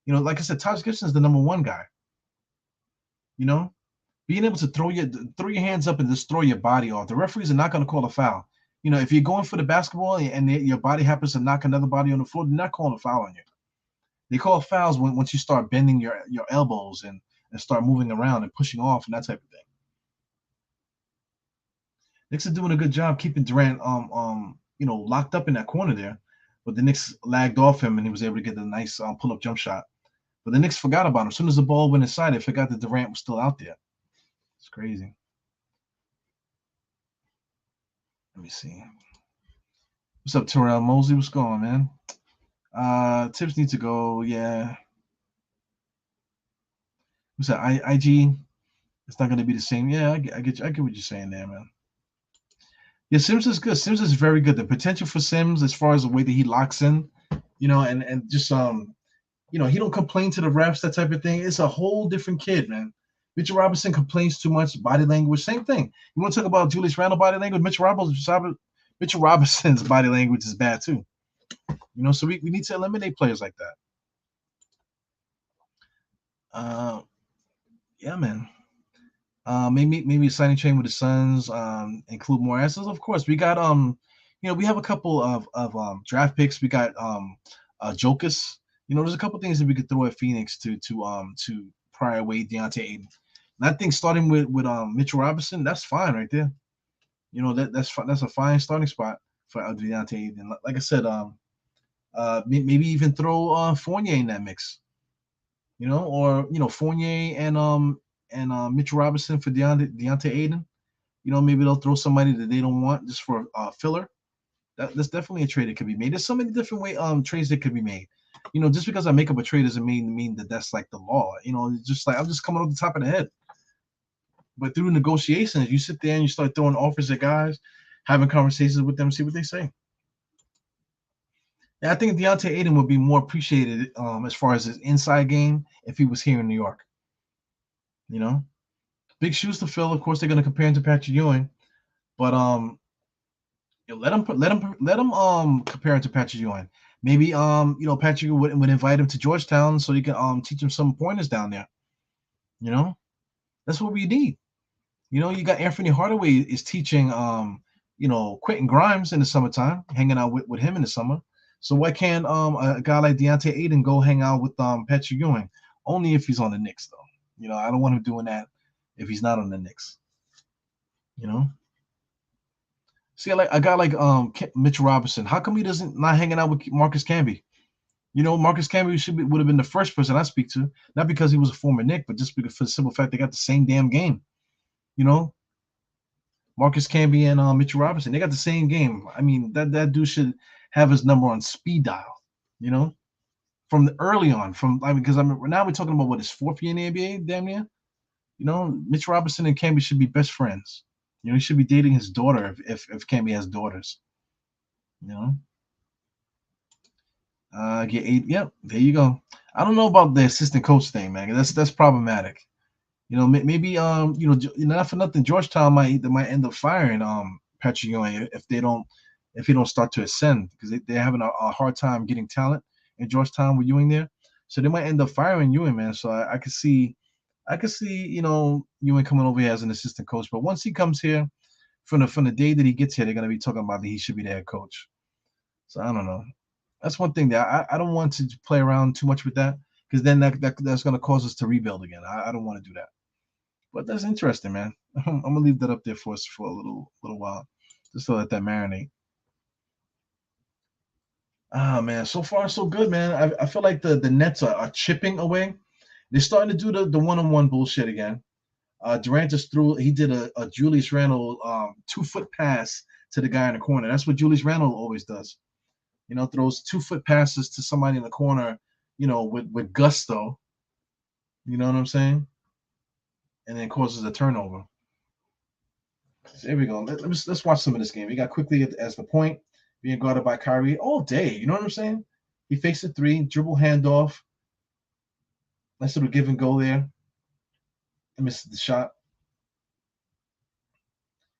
Like I said, Taj Gibson is the number one guy. Being able to throw your hands up and just throw your body off. The referees are not going to call a foul. If you're going for the basketball and your body happens to knock another body on the floor, they're not calling a foul on you. They call fouls once you start bending your elbows and start moving around and pushing off and that type of thing. Knicks are doing a good job keeping Durant locked up in that corner there, but the Knicks lagged off him and he was able to get a nice pull-up jump shot. But the Knicks forgot about him. As soon as the ball went inside, they forgot that Durant was still out there. It's crazy. Let me see. What's up, Terrell Mosley? What's going on, man? Thibs need to go. Yeah. What's that? IG. It's not going to be the same. Yeah, I get you. I get what you're saying there, man. Yeah, Sims is good. Sims is very good. The potential for Sims, as far as the way that he locks in, and just he don't complain to the refs, that type of thing. It's a whole different kid, man. Mitchell Robinson complains too much. Body language, same thing. You want to talk about Julius Randle body language? Mitchell Robinson's body language is bad too. So we need to eliminate players like that. Yeah, man. Maybe a signing chain with the Suns. Include more assets. Of course, we got we have a couple of draft picks. We got Jokic. There's a couple things that we could throw at Phoenix to pry away Deontay Ayton. And I think starting with Mitchell Robinson, that's fine right there. That's a fine starting spot for Deontay Ayton. Like I said, maybe even throw Fournier in that mix. Or Fournier and Mitchell Robinson for Deontay Ayton. Maybe they'll throw somebody that they don't want just for filler. That's definitely a trade that could be made. There's so many different trades that could be made. Just because I make up a trade doesn't mean that that's like the law. It's just like I'm just coming off the top of the head. But through negotiations, you sit there and you start throwing offers at guys, having conversations with them, see what they say. And I think Deontay Ayton would be more appreciated as far as his inside game if he was here in New York. Big shoes to fill. Of course, they're going to compare him to Patrick Ewing, but let him compare him to Patrick Ewing. Maybe Patrick would invite him to Georgetown so he can teach him some pointers down there. That's what we need. You got Anthony Hardaway is teaching Quentin Grimes in the summertime, hanging out with him in the summer. So why can't a guy like Deontay Ayton go hang out with Patrick Ewing? Only if he's on the Knicks, though. I don't want him doing that if he's not on the Knicks. See, like a guy like Mitchell Robinson, how come he doesn't not hanging out with Marcus Camby? Marcus Camby would have been the first person I speak to, not because he was a former Knick, but just because for the simple fact they got the same damn game. Marcus Camby and Mitchell Robinson, they got the same game. I mean, that dude should have his number on speed dial. from the early on. From I mean, because now we're talking about what his fourth year in the NBA, damn near. You know, Mitch Robinson and Camby should be best friends. You know, he should be dating his daughter if Camby has daughters. You know, get 8. Yep, there you go. I don't know about the assistant coach thing, man. That's problematic. You know, maybe not for nothing, Georgetown might end up firing Patrick Ewing if he don't start to ascend because they're having a hard time getting talent in Georgetown with Ewing there. So they might end up firing Ewing, man. So I could see Ewing coming over here as an assistant coach. But once he comes here, from the day that he gets here, they're gonna be talking about that he should be the head coach. So I don't know. That's one thing that I don't want to play around too much with that because then that's gonna cause us to rebuild again. I don't want to do that. But that's interesting, man. I'm gonna leave that up there for us for a little while, just to let that marinate. Ah, man, so far so good, man. I feel like the Nets are chipping away. They're starting to do the one-on-one bullshit again. Durant just he did a Julius Randle 2-foot pass to the guy in the corner. That's what Julius Randle always does. You know, throws 2-foot passes to somebody in the corner, with gusto. You know what I'm saying? And then causes a turnover. So here we go. Let's watch some of this game. We got quickly as the point being guarded by Kyrie all day. You know what I'm saying? He fakes a 3, dribble handoff. Nice little give and go there. I missed the shot.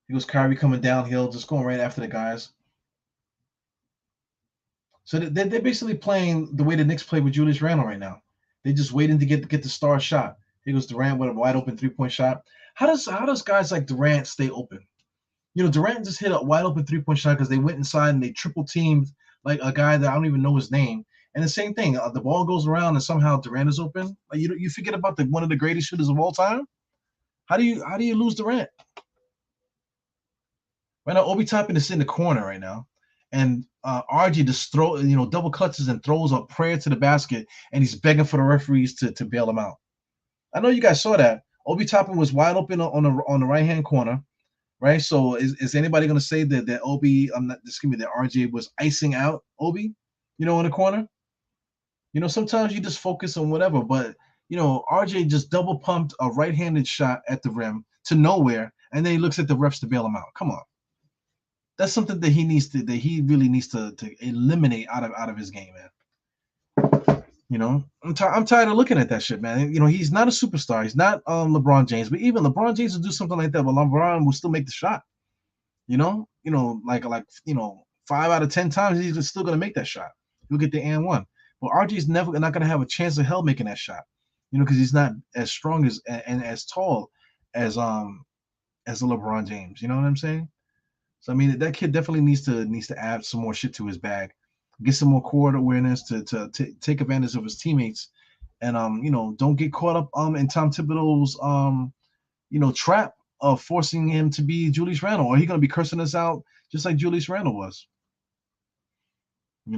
He goes Kyrie coming downhill, just going right after the guys. So they're basically playing the way the Knicks play with Julius Randle right now. They're just waiting to get the star shot. Here goes Durant with a wide open 3-point shot. How does guys like Durant stay open? You know, Durant just hit a wide open 3-point shot because they went inside and they triple teamed like a guy that I don't even know his name. And the same thing, the ball goes around and somehow Durant is open. Like you forget about one of the greatest shooters of all time. How do you lose Durant? Right now, Obi Toppin is in the corner right now, and RG just double clutches and throws a prayer to the basket, and he's begging for the referees to bail him out. I know you guys saw that. Obi Toppin was wide open on the right hand corner, right? So is anybody going to say that Obi, that RJ was icing out Obi, in the corner? Sometimes you just focus on whatever, but RJ just double pumped a right-handed shot at the rim to nowhere, and then he looks at the refs to bail him out. Come on. That's something that he really needs to eliminate out of his game, man. I'm tired of looking at that shit, man. He's not a superstar. He's not LeBron James, but even LeBron James will do something like that, but LeBron will still make the shot. Like 5 out of 10 times he's still gonna make that shot. He'll get the and one. But RG's never not gonna have a chance of hell making that shot. Because he's not as strong and as tall as the LeBron James. You know what I'm saying? So I mean that kid definitely needs to add some more shit to his bag, get some more court awareness to take advantage of his teammates, and don't get caught up in Tom Thibodeau's trap of forcing him to be Julius Randle, or he's gonna be cursing us out just like Julius Randle was. They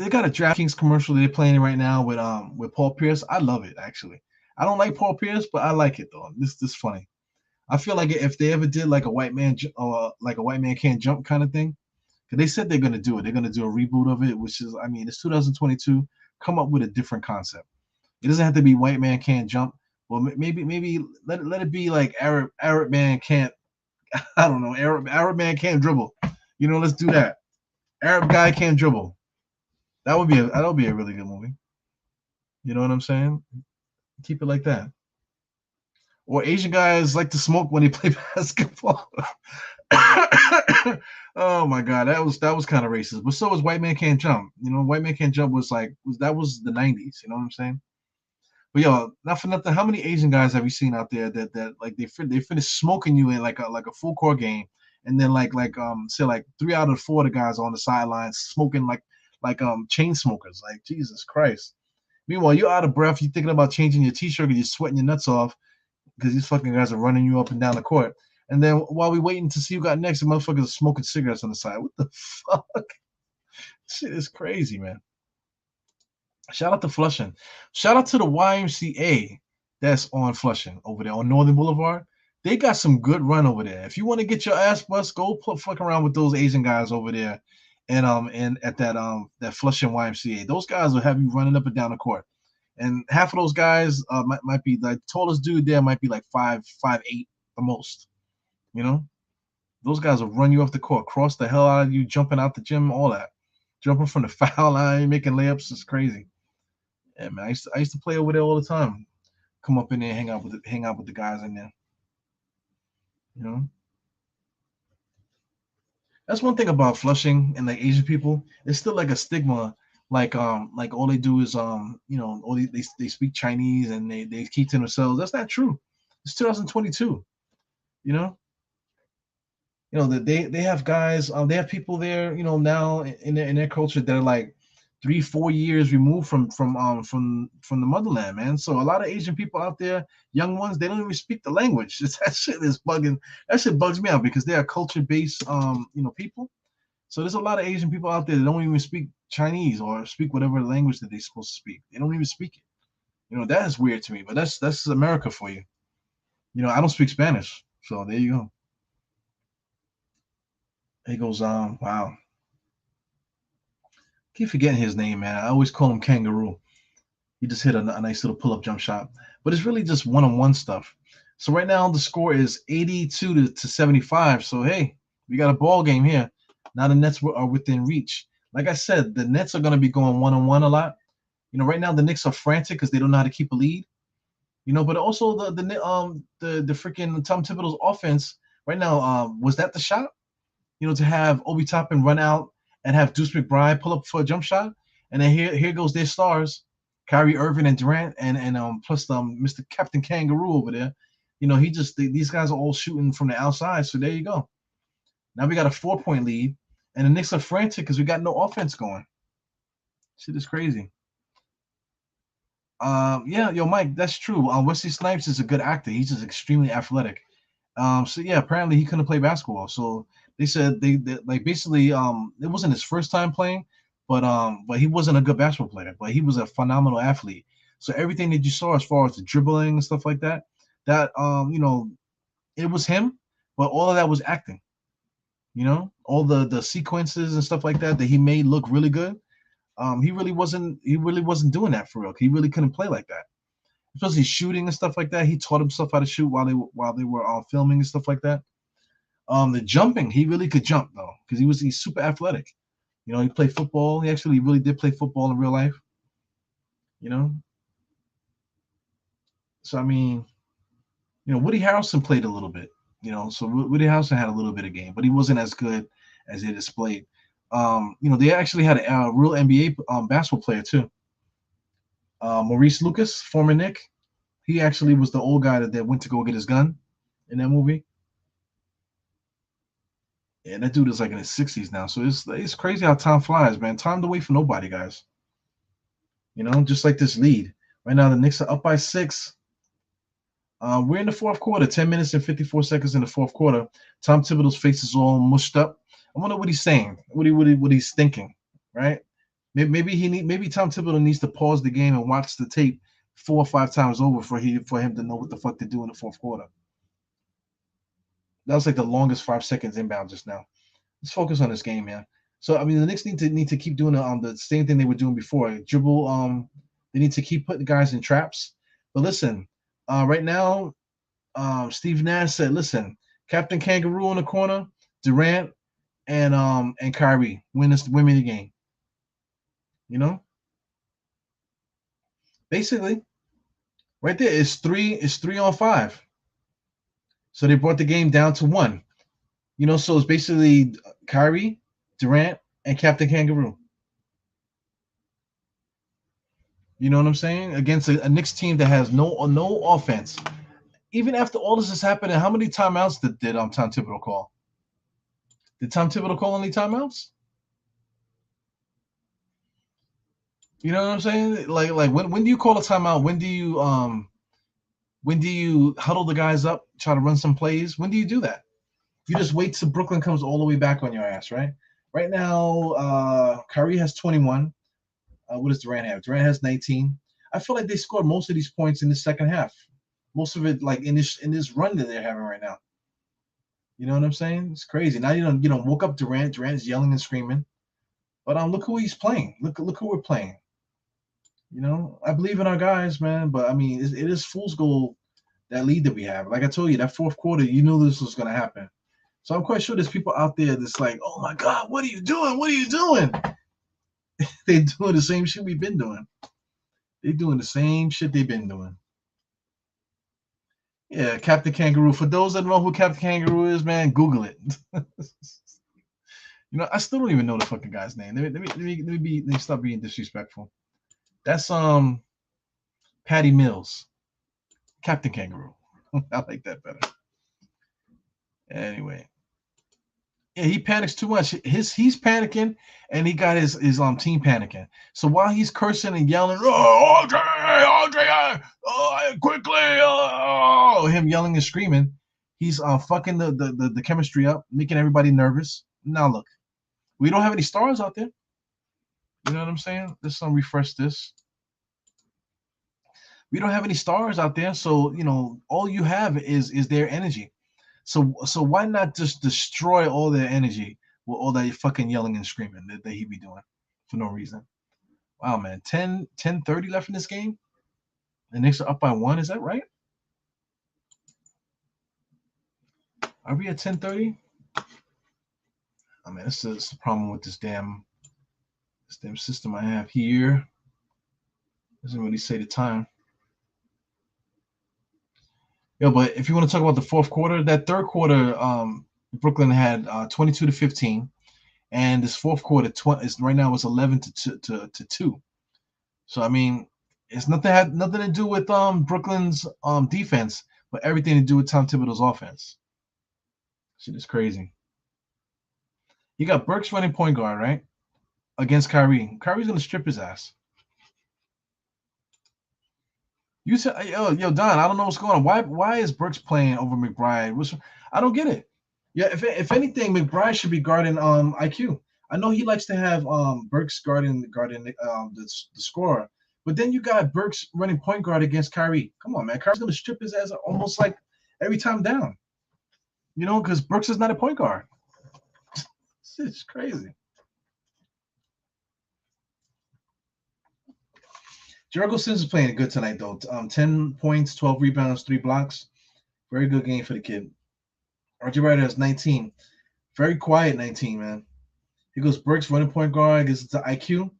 got a DraftKings commercial they're playing right now with Paul Pierce. I love it actually. I don't like Paul Pierce, but I like it though. This is funny. I feel like if they ever did like a white man can't jump kind of thing, because they said they're gonna do it. They're gonna do a reboot of it, which is, I mean, it's 2022. Come up with a different concept. It doesn't have to be white man can't jump. Well, maybe let it be like Arab man can't. I don't know. Arab man can't dribble. Let's do that. Arab guy can't dribble. That would be a really good movie. You know what I'm saying? Keep it like that. Or Asian guys like to smoke when they play basketball. Oh my God, that was kind of racist. But so was White Man Can't Jump. White Man Can't Jump was that was the 90s. You know what I'm saying? But yo, not for nothing. How many Asian guys have you seen out there that like they finish smoking you in like a full court game, and then say like 3 out of 4 of the guys on the sidelines smoking like chain smokers. Like Jesus Christ. Meanwhile, you're out of breath. You're thinking about changing your t-shirt because you're sweating your nuts off because these fucking guys are running you up and down the court. And then while we waiting to see who got next, the motherfuckers are smoking cigarettes on the side. What the fuck? Shit is crazy, man. Shout out to Flushing. Shout out to the YMCA that's on Flushing over there on Northern Boulevard. They got some good run over there. If you want to get your ass bust, go fuck around with those Asian guys over there and at that Flushing YMCA. Those guys will have you running up and down the court. And half of those guys might be like tallest dude there might be like 5'8" the most. You know, those guys will run you off the court, cross the hell out of you, jumping out the gym, all that, jumping from the foul line, making layups. It's crazy. Yeah, man, I used to play over there all the time. Come up in there, hang out with the guys in there. You know, that's one thing about Flushing and like Asian people. It's still like a stigma. Like all they do is all they speak Chinese and they keep to themselves. That's not true. It's 2022. You know, that they have guys. They have people there. Now in their culture that are like 3-4 years removed from the motherland, man. So a lot of Asian people out there, young ones, they don't even speak the language. That shit is bugging. That shit bugs me out because they are culture based people. So there's a lot of Asian people out there that don't even speak Chinese or speak whatever language that they're supposed to speak. They don't even speak it. That is weird to me. But that's America for you. I don't speak Spanish, so there you go. He goes, wow. Keep forgetting his name, man. I always call him Kangaroo. He just hit a nice little pull-up jump shot. But it's really just one-on-one stuff. So right now the score is 82 to 75. So hey, we got a ball game here. Now the Nets are within reach. Like I said, the Nets are going to be going one-on-one a lot. Right now the Knicks are frantic because they don't know how to keep a lead. But also the freaking Tom Thibodeau's offense right now. Was that the shot? To have Obi Toppin run out and have Deuce McBride pull up for a jump shot, and then here goes their stars, Kyrie Irving and Durant, and plus Mr. Captain Kangaroo over there. These guys are all shooting from the outside. So there you go. Now we got a 4-point lead, and the Knicks are frantic because we got no offense going. Shit is crazy. Yeah, yo, Mike, that's true. Wesley Snipes is a good actor. He's just extremely athletic. So yeah, apparently he couldn't play basketball. So they said they like basically it wasn't his first time playing, but he wasn't a good basketball player, but he was a phenomenal athlete. So everything that you saw as far as the dribbling and stuff like that, it was him, but all of that was acting. All the sequences and stuff like that he made look really good. He really wasn't doing that for real. He really couldn't play like that, especially shooting and stuff like that. He taught himself how to shoot while they were filming and stuff like that. The jumping, he really could jump though, because he's super athletic. He played football. He actually really did play football in real life. You know, so I mean, Woody Harrelson played a little bit. So Woody Harrelson had a little bit of game, but he wasn't as good as he displayed. They actually had a real NBA basketball player too. Maurice Lucas, former Knick. He actually was the old guy that went to go get his gun in that movie. Yeah, that dude is like in his 60s now. So it's crazy how time flies, man. Time to wait for nobody, guys. Just like this lead. Right now, the Knicks are up by 6. We're in the fourth quarter, 10 minutes and 54 seconds in the fourth quarter. Tom Thibodeau's face is all mushed up. I wonder what he's saying, what he's thinking, right? Maybe Tom Thibodeau needs to pause the game and watch the tape 4 or 5 times over for him to know what the fuck to do in the fourth quarter. That was like the longest 5 seconds inbound just now. Let's focus on this game, man. So I mean, the Knicks need to keep doing the same thing they were doing before. Dribble. They need to keep putting guys in traps. But listen, right now, Steve Nash said, "Listen, Captain Kangaroo in the corner, Durant and Kyrie win me the game." Basically, right there is 3-on-5. So they brought the game down to 1. So it's basically Kyrie, Durant, and Captain Kangaroo. You know what I'm saying? Against a Knicks team that has no offense. Even after all this is happening, how many timeouts did Tom Thibodeau call? Did Tom Thibodeau call any timeouts? You know what I'm saying? Like when do you call a timeout? When do you huddle the guys up, try to run some plays? When do you do that? You just wait till Brooklyn comes all the way back on your ass, right? Right now, Kyrie has 21. What does Durant have? Durant has 19. I feel like they scored most of these points in the second half. Most of it, like in this run that they're having right now. You know what I'm saying? It's crazy. Now you don't woke up Durant. Durant's yelling and screaming. But look who he's playing. Look who we're playing. You know, I believe in our guys, man. But I mean, it is fool's gold, that lead that we have. Like I told you, that fourth quarter, you knew this was gonna happen. So I'm quite sure there's people out there that's like, oh my God, what are you doing? What are you doing? They're doing the same shit we've been doing. They're doing the same shit they've been doing. Yeah, Captain Kangaroo. For those that don't know who Captain Kangaroo is, man, Google it. You know, I still don't even know the fucking guy's name. Let me stop being disrespectful. That's Patty Mills, Captain Kangaroo. I like that better. Anyway, yeah, he panics too much. He's panicking, and he got his team panicking. So while he's cursing and yelling, "Oh, Andre, quickly!" Him yelling and screaming, he's fucking the chemistry up, making everybody nervous. Now look, we don't have any stars out there. You know what I'm saying? Let's refresh this. We don't have any stars out there, so you know all you have is their energy. So why not just destroy all their energy with all that fucking yelling and screaming that he be doing for no reason? Wow, man. 10:30 left in this game. The Knicks are up by 1. Is that right? Are we at 10:30? I mean, this is the problem with this damn system I have here. Doesn't really say the time. Yo, but if you want to talk about the fourth quarter, that third quarter, Brooklyn had 22-15, and this fourth quarter right now is 11 to 2. So I mean, it's had nothing to do with Brooklyn's defense, but everything to do with Tom Thibodeau's offense. Shit is crazy. You got Burks running point guard, right? Against Kyrie. Kyrie's gonna strip his ass. You said, yo, Don, I don't know what's going on. Why is Burks playing over McBride? I don't get it. Yeah, if anything, McBride should be guarding IQ. I know he likes to have Burks guarding the scorer, but then you got Burks running point guard against Kyrie. Come on, man. Kyrie's gonna strip his ass almost like every time down. You know, because Burks is not a point guard. It's crazy. Jericho Sims is playing good tonight, though. 10 points, 12 rebounds, 3 blocks. Very good game for the kid. RJ Ryder has 19. Very quiet 19, man. He goes Burks running point guard, gets it to IQ.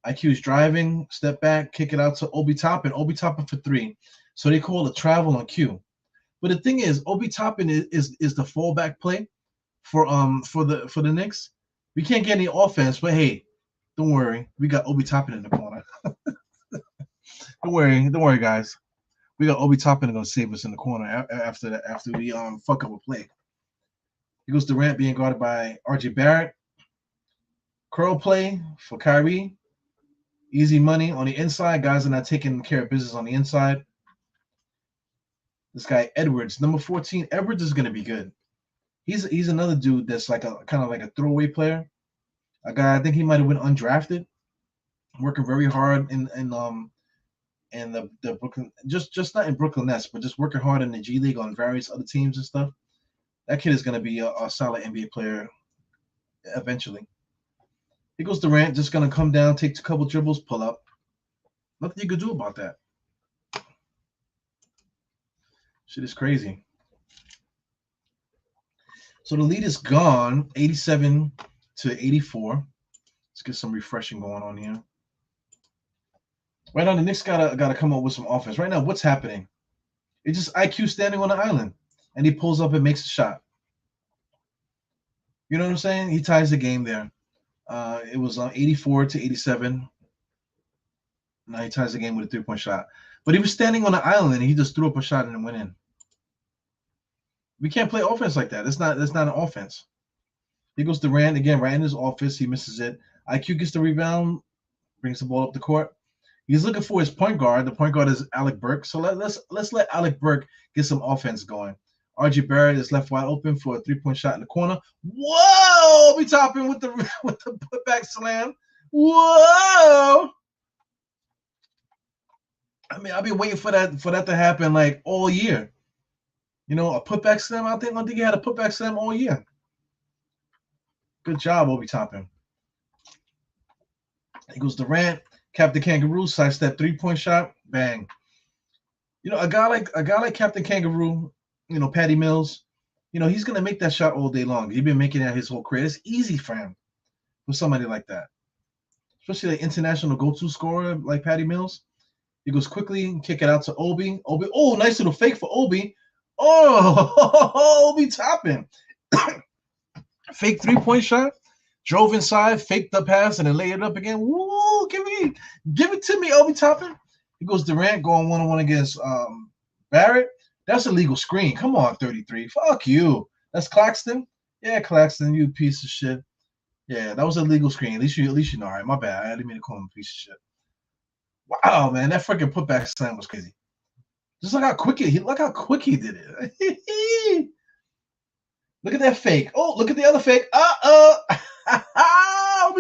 IQ is driving, step back, kick it out to Obi Toppin. Obi Toppin for 3. So they call a travel on Q. But the thing is, Obi Toppin is the fallback play for the Knicks. We can't get any offense, but hey, don't worry. We got Obi Toppin in the corner. Don't worry, guys. We got Obi Toppin going to save us in the corner after we fuck up a play. He goes Durant being guarded by RJ Barrett. Curl play for Kyrie. Easy money on the inside. Guys are not taking care of business on the inside. This guy Edwards, number 14. Edwards is going to be good. He's another dude that's like a kind of like a throwaway player. A guy I think he might have been undrafted. Working very hard in the Brooklyn, just not in Brooklyn Nets, but just working hard in the G League on various other teams and stuff. That kid is going to be a solid NBA player eventually. He goes Durant, just going to come down, take a couple dribbles, pull up. Nothing you could do about that. Shit is crazy. So the lead is gone, 87-84. Let's get some refreshing going on here. Right now, the Knicks gotta come up with some offense. Right now, what's happening? It's just IQ standing on the island, and he pulls up and makes a shot. You know what I'm saying? He ties the game there. It was 84-87. Now he ties the game with a 3-point shot. But he was standing on the island, and he just threw up a shot and it went in. We can't play offense like that. That's not an offense. He goes Durant again, right in his office. He misses it. IQ gets the rebound, brings the ball up the court. He's looking for his point guard. The point guard is Alec Burke. So let's let Alec Burke get some offense going. RJ Barrett is left wide open for a 3-point shot in the corner. Whoa! Obi Toppin with the putback slam. Whoa! I mean, I've been waiting for that to happen like all year. You know, a putback slam. I don't think he had a putback slam all year. Good job, Obi Toppin. He goes Durant, Captain Kangaroo, sidestep 3-point shot, bang. A guy like Captain Kangaroo, Patty Mills, he's gonna make that shot all day long. He's been making that his whole career. It's easy for him, for somebody like that, especially like international go-to scorer like Patty Mills. He goes quickly, kick it out to Obi. Obi, oh, nice little fake for Obi. Oh, Obi topping. Fake 3-point shot, drove inside, faked the pass, and then laid it up again. Woo, give it to me, Obi topping. He goes Durant going one-on-one against Barrett. That's a legal screen. Come on, 33. Fuck you. That's Claxton. Yeah, Claxton, you piece of shit. Yeah, that was a legal screen. At least you know. All right, my bad. I didn't mean to call him a piece of shit. Wow, man, that freaking putback slam was crazy. Just look how quick he did it. Look at that fake. Oh, look at the other fake. Obi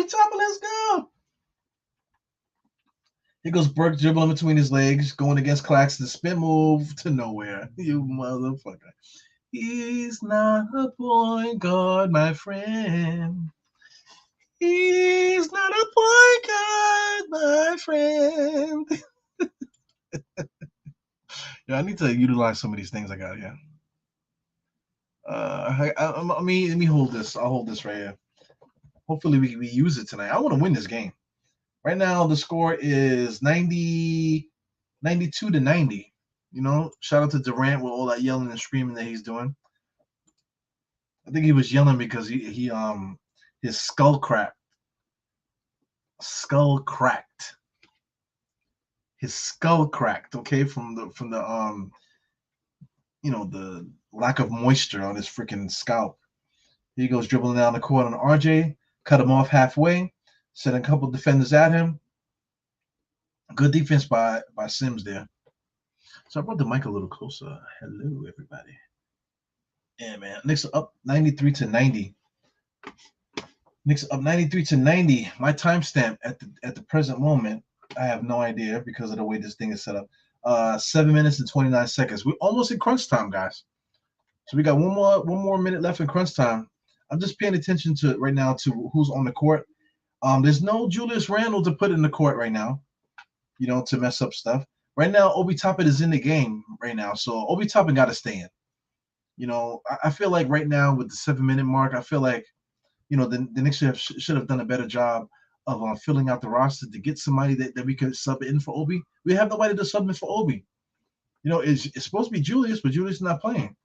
Toppin, let's go. Here goes Burke dribbling between his legs, going against Claxton. Spin move to nowhere. You motherfucker. He's not a point guard, my friend. He's not a point guard, my friend. Yeah, I need to utilize some of these things I got here. Let me hold this. I'll hold this right here. Hopefully we use it tonight. I want to win this game. Right now the score is 92 to 90. Shout out to Durant with all that yelling and screaming that he's doing. I think he was yelling because his skull cracked. His skull cracked, okay, from the the lack of moisture on his freaking scalp. He goes dribbling down the court on RJ, cut him off halfway, sent a couple defenders at him. Good defense by Sims there. So I brought the mic a little closer. Hello, everybody. Yeah, man. Knicks are up 93 to 90. Knicks up 93 to 90. My timestamp at the present moment, I have no idea because of the way this thing is set up. 7 minutes and 29 seconds. We're almost in crunch time, guys. So we got one more minute left in crunch time. I'm just paying attention to right now to who's on the court. There's no Julius Randle to put in the court right now, to mess up stuff. Right now, Obi Toppin is in the game right now, so Obi Toppin got to stay in. I feel like right now with the 7-minute mark, I feel like, the Knicks should have done a better job of filling out the roster to get somebody that we could sub in for Obi. We have nobody to sub in for Obi. It's supposed to be Julius, but Julius is not playing.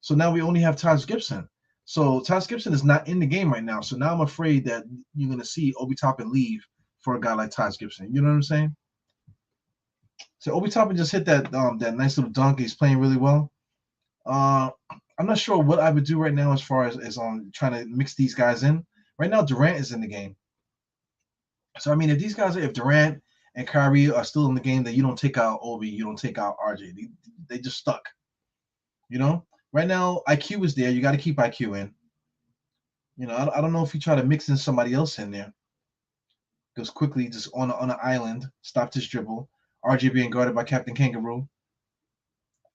So now we only have Taj Gibson. So Taj Gibson is not in the game right now. So now I'm afraid that you're going to see Obi Toppin leave for a guy like Taj Gibson. You know what I'm saying? So Obi Toppin just hit that nice little dunk. He's playing really well. I'm not sure what I would do right now as far as trying to mix these guys in. Right now, Durant is in the game. So, I mean, if Durant and Kyrie are still in the game, then you don't take out Obi, you don't take out RJ. They just stuck. Right now, IQ is there. You got to keep IQ in. I don't know if you try to mix in somebody else in there. Goes quickly, just on an island, stopped his dribble. RJ being guarded by Captain Kangaroo.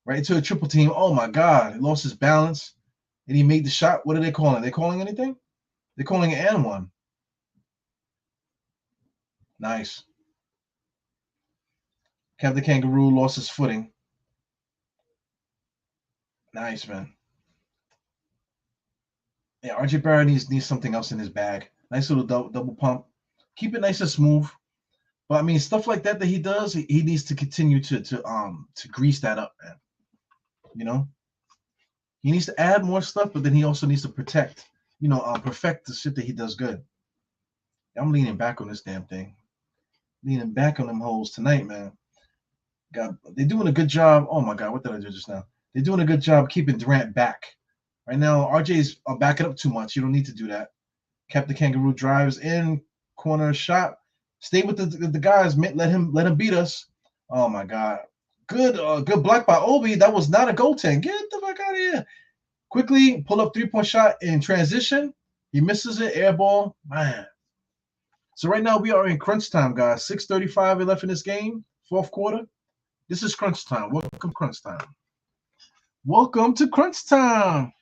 Right into a triple team. Oh, my God. He lost his balance, and he made the shot. What are they calling? Are they calling anything? They're calling an and one. Nice. Captain Kangaroo lost his footing. Nice, man. Yeah, RJ Barrett needs something else in his bag. Nice little double pump. Keep it nice and smooth. But I mean, stuff like that he does, he needs to continue to grease that up, man. He needs to add more stuff, but then he also needs to protect, perfect the shit that he does good. I'm leaning back on this damn thing. Leaning back on them holes tonight, man. God, they're doing a good job. Oh my God, what did I do just now? They're doing a good job keeping Durant back. Right now, RJ's backing up too much. You don't need to do that. Captain Kangaroo drives in, corner shot. Stay with the guys. Let him beat us. Oh my God. Good block by Obi. That was not a goaltend. Get the fuck out of here. Quickly pull up 3-point shot in transition. He misses it. Air ball. Man. So right now we are in crunch time, guys. 6:35 left in this game. Fourth quarter. This is crunch time. Welcome to crunch time. Welcome to crunch time.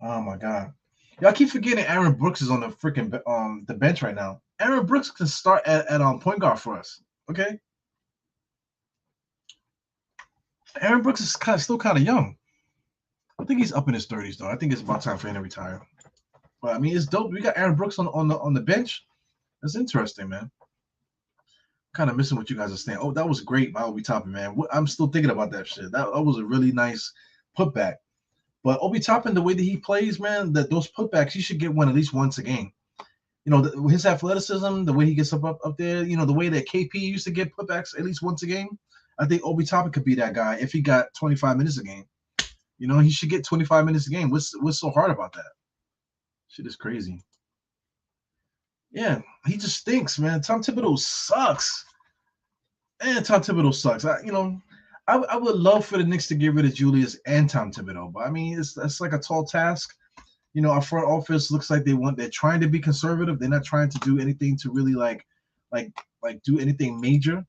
Oh my God. Y'all keep forgetting Aaron Brooks is on the freaking the bench right now. Aaron Brooks can start at point guard for us. Okay, Aaron Brooks is still kind of young. I think he's up in his 30s though. I think it's about time for him to retire. But I mean, it's dope. We got Aaron Brooks on the bench. That's interesting, man. Kind of missing what you guys are saying. Oh, that was great, my Obi Toppin, man. I'm still thinking about that shit. That was a really nice putback. But Obi Toppin, the way that he plays, man, that those putbacks, he should get one at least once a game. You know, his athleticism, the way he gets up there, you know, the way that KP used to get putbacks at least once a game. I think Obi Toppin could be that guy if he got 25 minutes a game. You know, he should get 25 minutes a game. What's so hard about that? Shit is crazy. Yeah, he just stinks, man. Tom Thibodeau sucks. And Tom Thibodeau sucks. I would love for the Knicks to get rid of Julius and Tom Thibodeau, but I mean, that's like a tall task. You know, our front office looks like they're trying to be conservative. They're not trying to do anything to really like do anything major.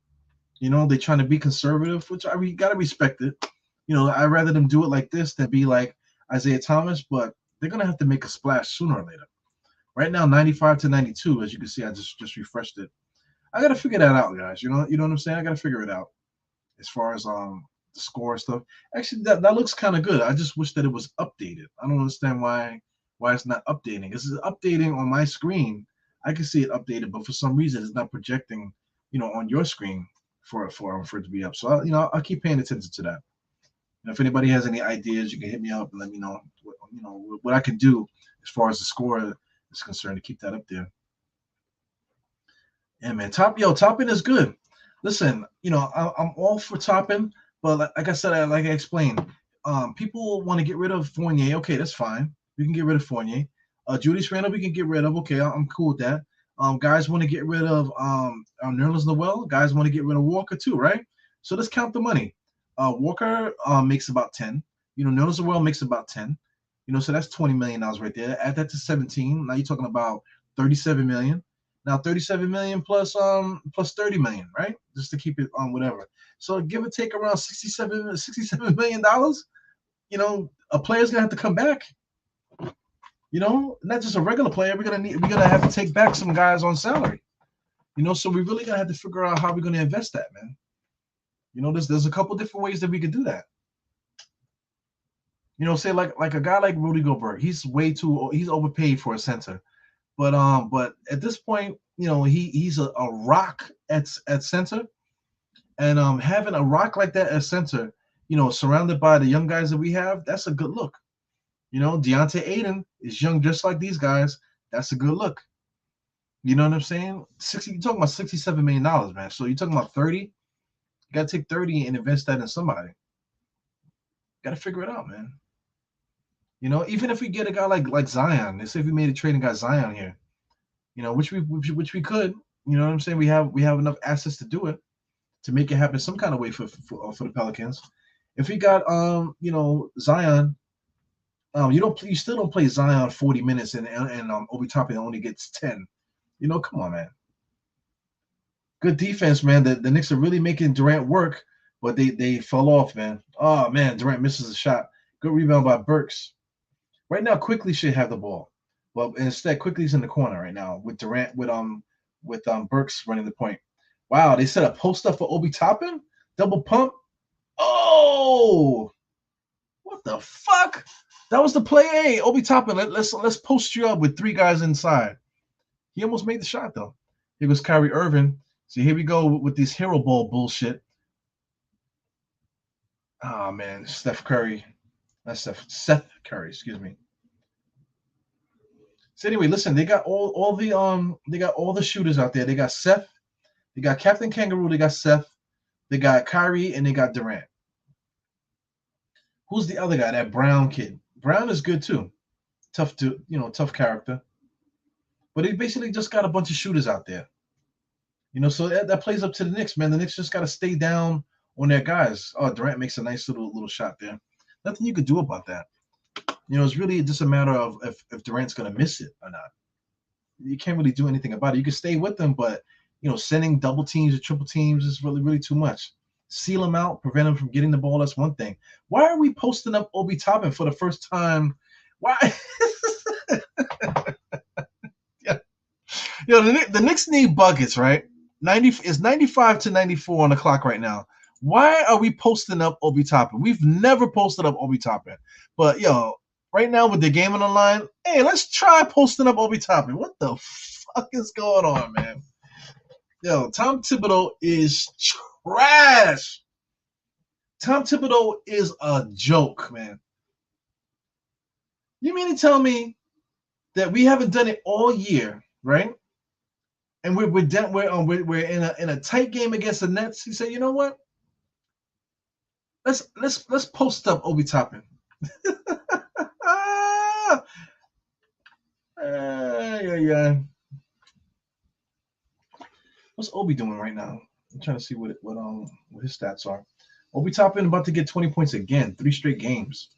You know, they're trying to be conservative, which gotta respect it. You know, I'd rather them do it like this than be like Isaiah Thomas, but they're gonna have to make a splash sooner or later. Right now, 95-92, as you can see, I just refreshed it. I gotta figure that out, guys. You know what I'm saying? I gotta figure it out as far as the score stuff. Actually, that looks kind of good. I just wish that it was updated. I don't understand why it's not updating. This is updating on my screen. I can see it updated, but for some reason, it's not projecting, you know, on your screen for it to be up. So I'll keep paying attention to that. You know, if anybody has any ideas, you can hit me up and let me know what I can do as far as the score is concerned to keep that up there. Yeah, man. Topping is good. Listen, you know, I'm all for Topping, but like I said, like I explained, people want to get rid of Fournier. Okay, that's fine. We can get rid of Fournier. Julius Randle, we can get rid of. Okay, I'm cool with that. Guys want to get rid of Nerlens Noel. Guys want to get rid of Walker too, right? So let's count the money. Walker makes about 10. You know, Nerlens Noel makes about 10. You know, so that's $20 million right there. Add that to 17. Now you're talking about 37 million. Now 37 million plus 30 million, right? Just to keep it on whatever. So give or take around 67 million dollars. You know, a player's gonna have to come back. You know, not just a regular player. We're gonna have to take back some guys on salary. You know, so we really gonna have to figure out how we're gonna invest that, man. You know, there's a couple different ways that we could do that. You know, say like a guy like Rudy Gobert, he's overpaid for a center. But at this point, you know, he's a rock at center, and having a rock like that at center, you know, surrounded by the young guys that we have, that's a good look. You know, Deontay Aiden is young just like these guys. That's a good look. You know what I'm saying? You're talking about $67 million, man. So you're talking about 30. You gotta take 30 and invest that in somebody. Gotta figure it out, man. You know, even if we get a guy like Zion, let's say if we made a trade and got Zion here, you know, which we could, you know what I'm saying? We have enough assets to do it, to make it happen some kind of way for the Pelicans. If we got you know, Zion, you still don't play Zion 40 minutes and Obi Toppin only gets 10. You know, come on, man. Good defense, man. The Knicks are really making Durant work, but they fell off, man. Oh man, Durant misses a shot. Good rebound by Burks. Right now, Quickly should have the ball. Well, instead, Quickly's in the corner right now with Durant with Burks running the point. Wow, they set a post up for Obi Toppin? Double pump. Oh, what the fuck? That was the play. Hey, Obi Toppin, let's post you up with three guys inside. He almost made the shot though. Here goes Kyrie Irving. So here we go with this hero ball bullshit. Oh man, Steph Curry. That's Seth Curry, excuse me. So anyway, listen, they got all the shooters out there. They got Seth, they got Captain Kangaroo, they got Seth, they got Kyrie, and they got Durant. Who's the other guy? That Brown kid. Brown is good too. Tough character. But they basically just got a bunch of shooters out there. You know, so that plays up to the Knicks, man. The Knicks just got to stay down on their guys. Oh, Durant makes a nice little shot there. Nothing you could do about that. You know, it's really just a matter of if Durant's going to miss it or not. You can't really do anything about it. You can stay with them, but, you know, sending double teams or triple teams is really, really too much. Seal him out, prevent him from getting the ball. That's one thing. Why are we posting up Obi Toppin for the first time? Why? Yeah. Yo, the Knicks need buckets, right? 95 to 94 on the clock right now. Why are we posting up Obi Toppin? We've never posted up Obi Toppin. But yo, right now with the game on the line, hey, let's try posting up Obi Toppin. What the fuck is going on, man? Yo, Tom Thibodeau is trash. Tom Thibodeau is a joke, man. You mean to tell me that we haven't done it all year, right? And we're in a tight game against the Nets. He said, you know what? Let's post up Obi Toppin. Yeah. What's Obi doing right now? I'm trying to see what his stats are. Obi Toppin about to get 20 points again, 3 straight games.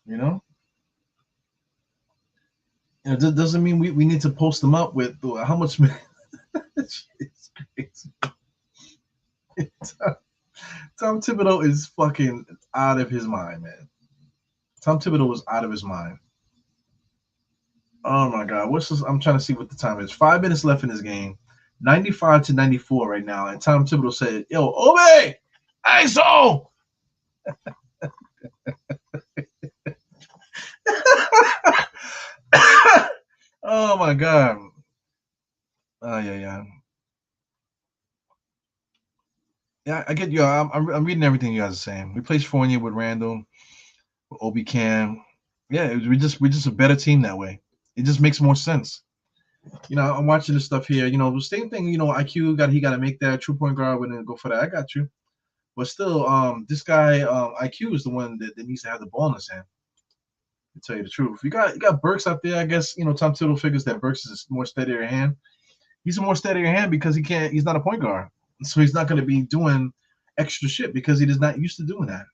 You know? And it doesn't mean we need to post them up with how much. It's crazy. Tom Thibodeau is fucking out of his mind, man. Tom Thibodeau was out of his mind. Oh my God. What's this? I'm trying to see what the time is. 5 minutes left in this game. 95 to 94 right now. And Tom Thibodeau said, yo, Obi! ISO! Oh my God. Oh yeah. Yeah, I get you. I'm reading everything you guys are saying. We placed Fournier with Randall, with Obi Cam. Yeah, we're just a better team that way. It just makes more sense. You know, I'm watching this stuff here. You know, the same thing. You know, IQ he got to make that true point guard. Wouldn't go for that. I got you. But still, this guy IQ is the one that needs to have the ball in his hand. To tell you the truth, you got Burks out there. I guess you know Tom Thibodeau figures that Burks is a more steadier hand. He's a more steadier hand because he's not a point guard, so he's not going to be doing extra shit because he is not used to doing that.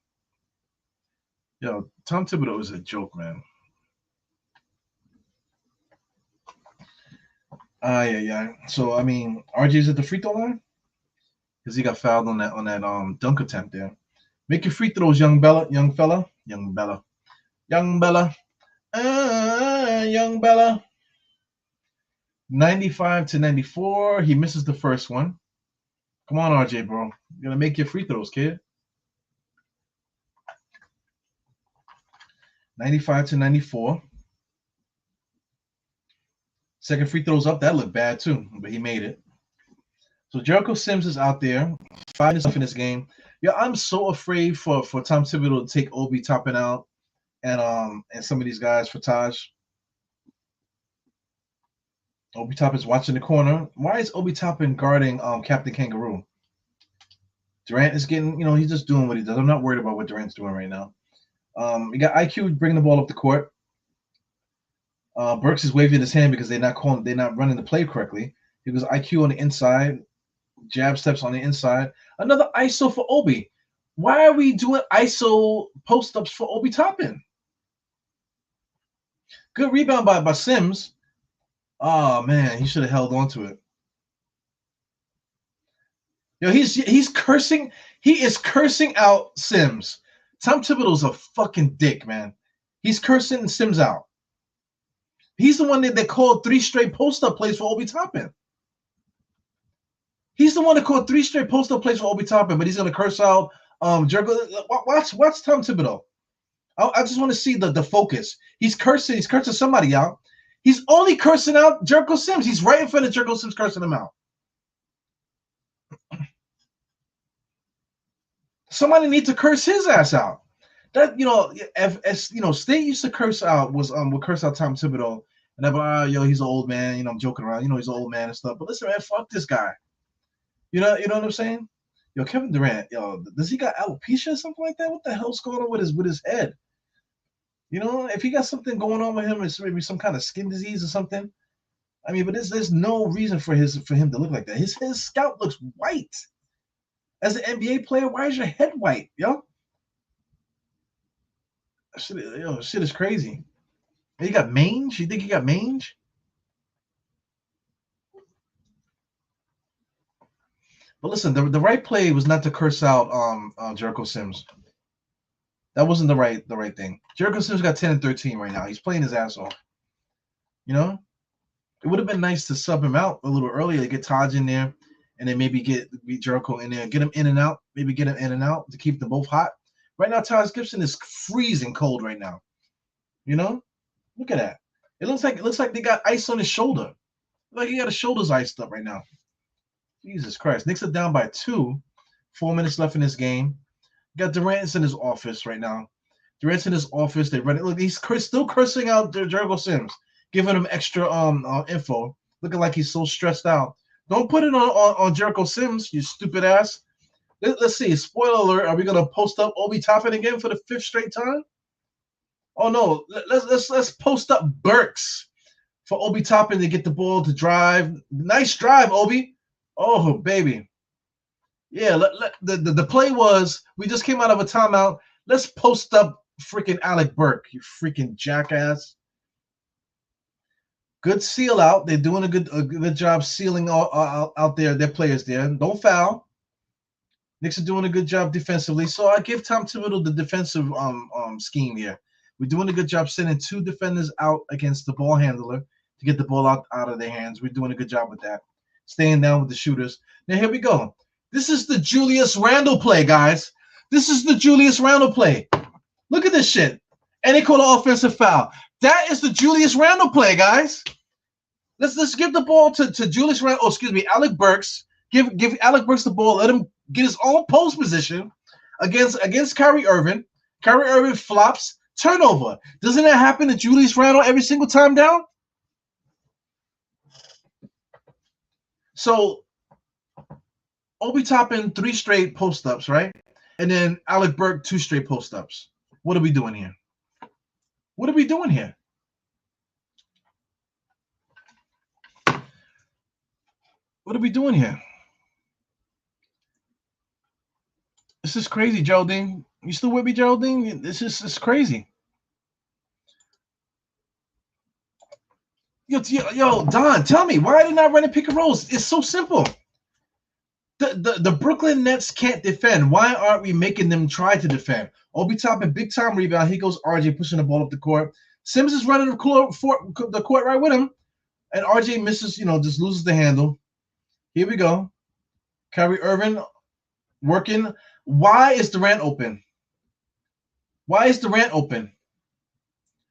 Yo, Tom Thibodeau is a joke, man. Yeah. So I mean, RJ's at the free throw line because he got fouled on that dunk attempt there. Make your free throws, young Bella. Young Bella. Young Bella. 95 to 94. He misses the first one. Come on, RJ, bro. You gotta make your free throws, kid. 95 to 94. Second free throws up. That looked bad too, but he made it. So Jericho Sims is out there. 5 minutes in this game. Yeah, I'm so afraid for Tom Thibodeau to take Obi Toppin out and some of these guys for Taj. Obi Toppin's watching the corner. Why is Obi Toppin guarding Captain Kangaroo? Durant is getting, you know, he's just doing what he does. I'm not worried about what Durant's doing right now. You got IQ bringing the ball up the court. Burks is waving his hand because they're not running the play correctly. He goes IQ on the inside, jab steps on the inside. Another ISO for Obi. Why are we doing ISO post-ups for Obi Toppin? Good rebound by Sims. Oh man, he should have held on to it. Yo, he's cursing. He is cursing out Sims. Tom Thibodeau's a fucking dick, man. He's cursing Sims out. He's the one that called 3 straight post-up plays for Obi Toppin. He's the one that called 3 straight post-up plays for Obi Toppin, but he's gonna curse out Jericho. Watch Tom Thibodeau. I just want to see the focus. He's cursing somebody out. He's only cursing out Jericho Sims. He's right in front of Jericho Sims cursing him out. Somebody needs to curse his ass out. That as you know, State used to curse out would curse out Tom Thibodeau, and they'd be yo, he's an old man. You know, I'm joking around. You know, he's an old man and stuff. But listen, man, fuck this guy. You know what I'm saying? Yo, Kevin Durant, yo, does he got alopecia or something like that? What the hell's going on with his head? You know, if he got something going on with him, it's maybe some kind of skin disease or something. I mean, but there's no reason for him to look like that. His scalp looks white. As an NBA player, why is your head white, yo? Shit is crazy. He got mange? You think he got mange? But listen, the right play was not to curse out Jericho Sims. That wasn't the right thing. Jericho Sims got 10 and 13 right now. He's playing his ass off. You know, it would have been nice to sub him out a little earlier to get Taj in there, and then maybe get Jericho in there, get him in and out, maybe get him in and out to keep them both hot. Right now, Taj Gibson is freezing cold right now. You know, look at that. It looks like they got ice on his shoulder. Like he got his shoulders iced up right now. Jesus Christ. Knicks are down by 2. 4 minutes left in this game. Got Durant's in his office right now. Durant's in his office. They run it. Look, he's still cursing out Jericho Sims, giving him extra info, looking like he's so stressed out. Don't put it on Jericho Sims, you stupid ass. Let's see. Spoiler alert: are we gonna post up Obi Toppin again for the 5th straight time? Oh no. Let's post up Burks for Obi Toppin to get the ball to drive. Nice drive, Obi. Oh baby. Yeah, the play was we just came out of a timeout. Let's post up freaking Alec Burke, you freaking jackass. Good seal out. They're doing a good job sealing out there their players there. Don't foul. Knicks are doing a good job defensively. So I give Tom Thibodeau the defensive scheme here. We're doing a good job sending 2 defenders out against the ball handler to get the ball out of their hands. We're doing a good job with that. Staying down with the shooters. Now here we go. This is the Julius Randle play, guys. This is the Julius Randle play. Look at this shit. And they call an offensive foul. That is the Julius Randle play, guys. Let's give the ball to Julius Randle. Oh, excuse me, Alec Burks. Give Alec Burks the ball. Let him get his own post position against Kyrie Irving. Kyrie Irving flops. Turnover. Doesn't that happen to Julius Randle every single time down? So Obi Toppin 3 straight post-ups, right? And then Alec Burke 2 straight post-ups. What are we doing here? What are we doing here? What are we doing here? This is crazy, Geraldine. You still with me, Geraldine? This is crazy. Yo, Don, tell me, why are they not running pick and rolls? It's so simple. The Brooklyn Nets can't defend. Why aren't we making them try to defend? Obi Toppin, big time rebound. Here goes RJ pushing the ball up the court. Sims is running the court right with him. And RJ misses, just loses the handle. Here we go. Kyrie Irving working. Why is Durant open? Why is Durant open?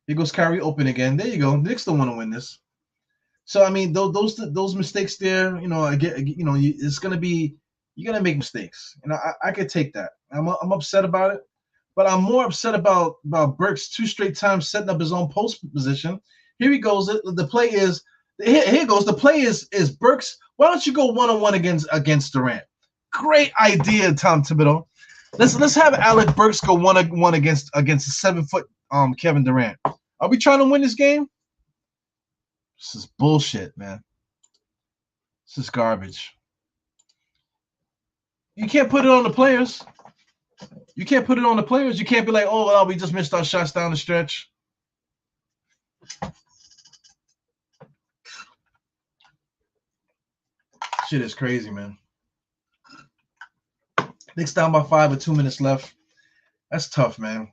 Here goes Kyrie open again. There you go. Knicks don't want to win this. So I mean, those mistakes there, I get, it's gonna be, you're gonna make mistakes. I could take that. I'm upset about it, but I'm more upset about Burks 2 straight times setting up his own post position. Here he goes. The play is here goes. The play is Burks. Why don't you go 1-on-1 against Durant? Great idea, Tom Thibodeau. Let's have Alec Burks go 1-on-1 against a 7-foot Kevin Durant. Are we trying to win this game? This is bullshit, man. This is garbage. You can't put it on the players. You can't put it on the players. You can't be like, oh, well, we just missed our shots down the stretch. Shit is crazy, man. Knicks down by 5 with 2 minutes left. That's tough, man.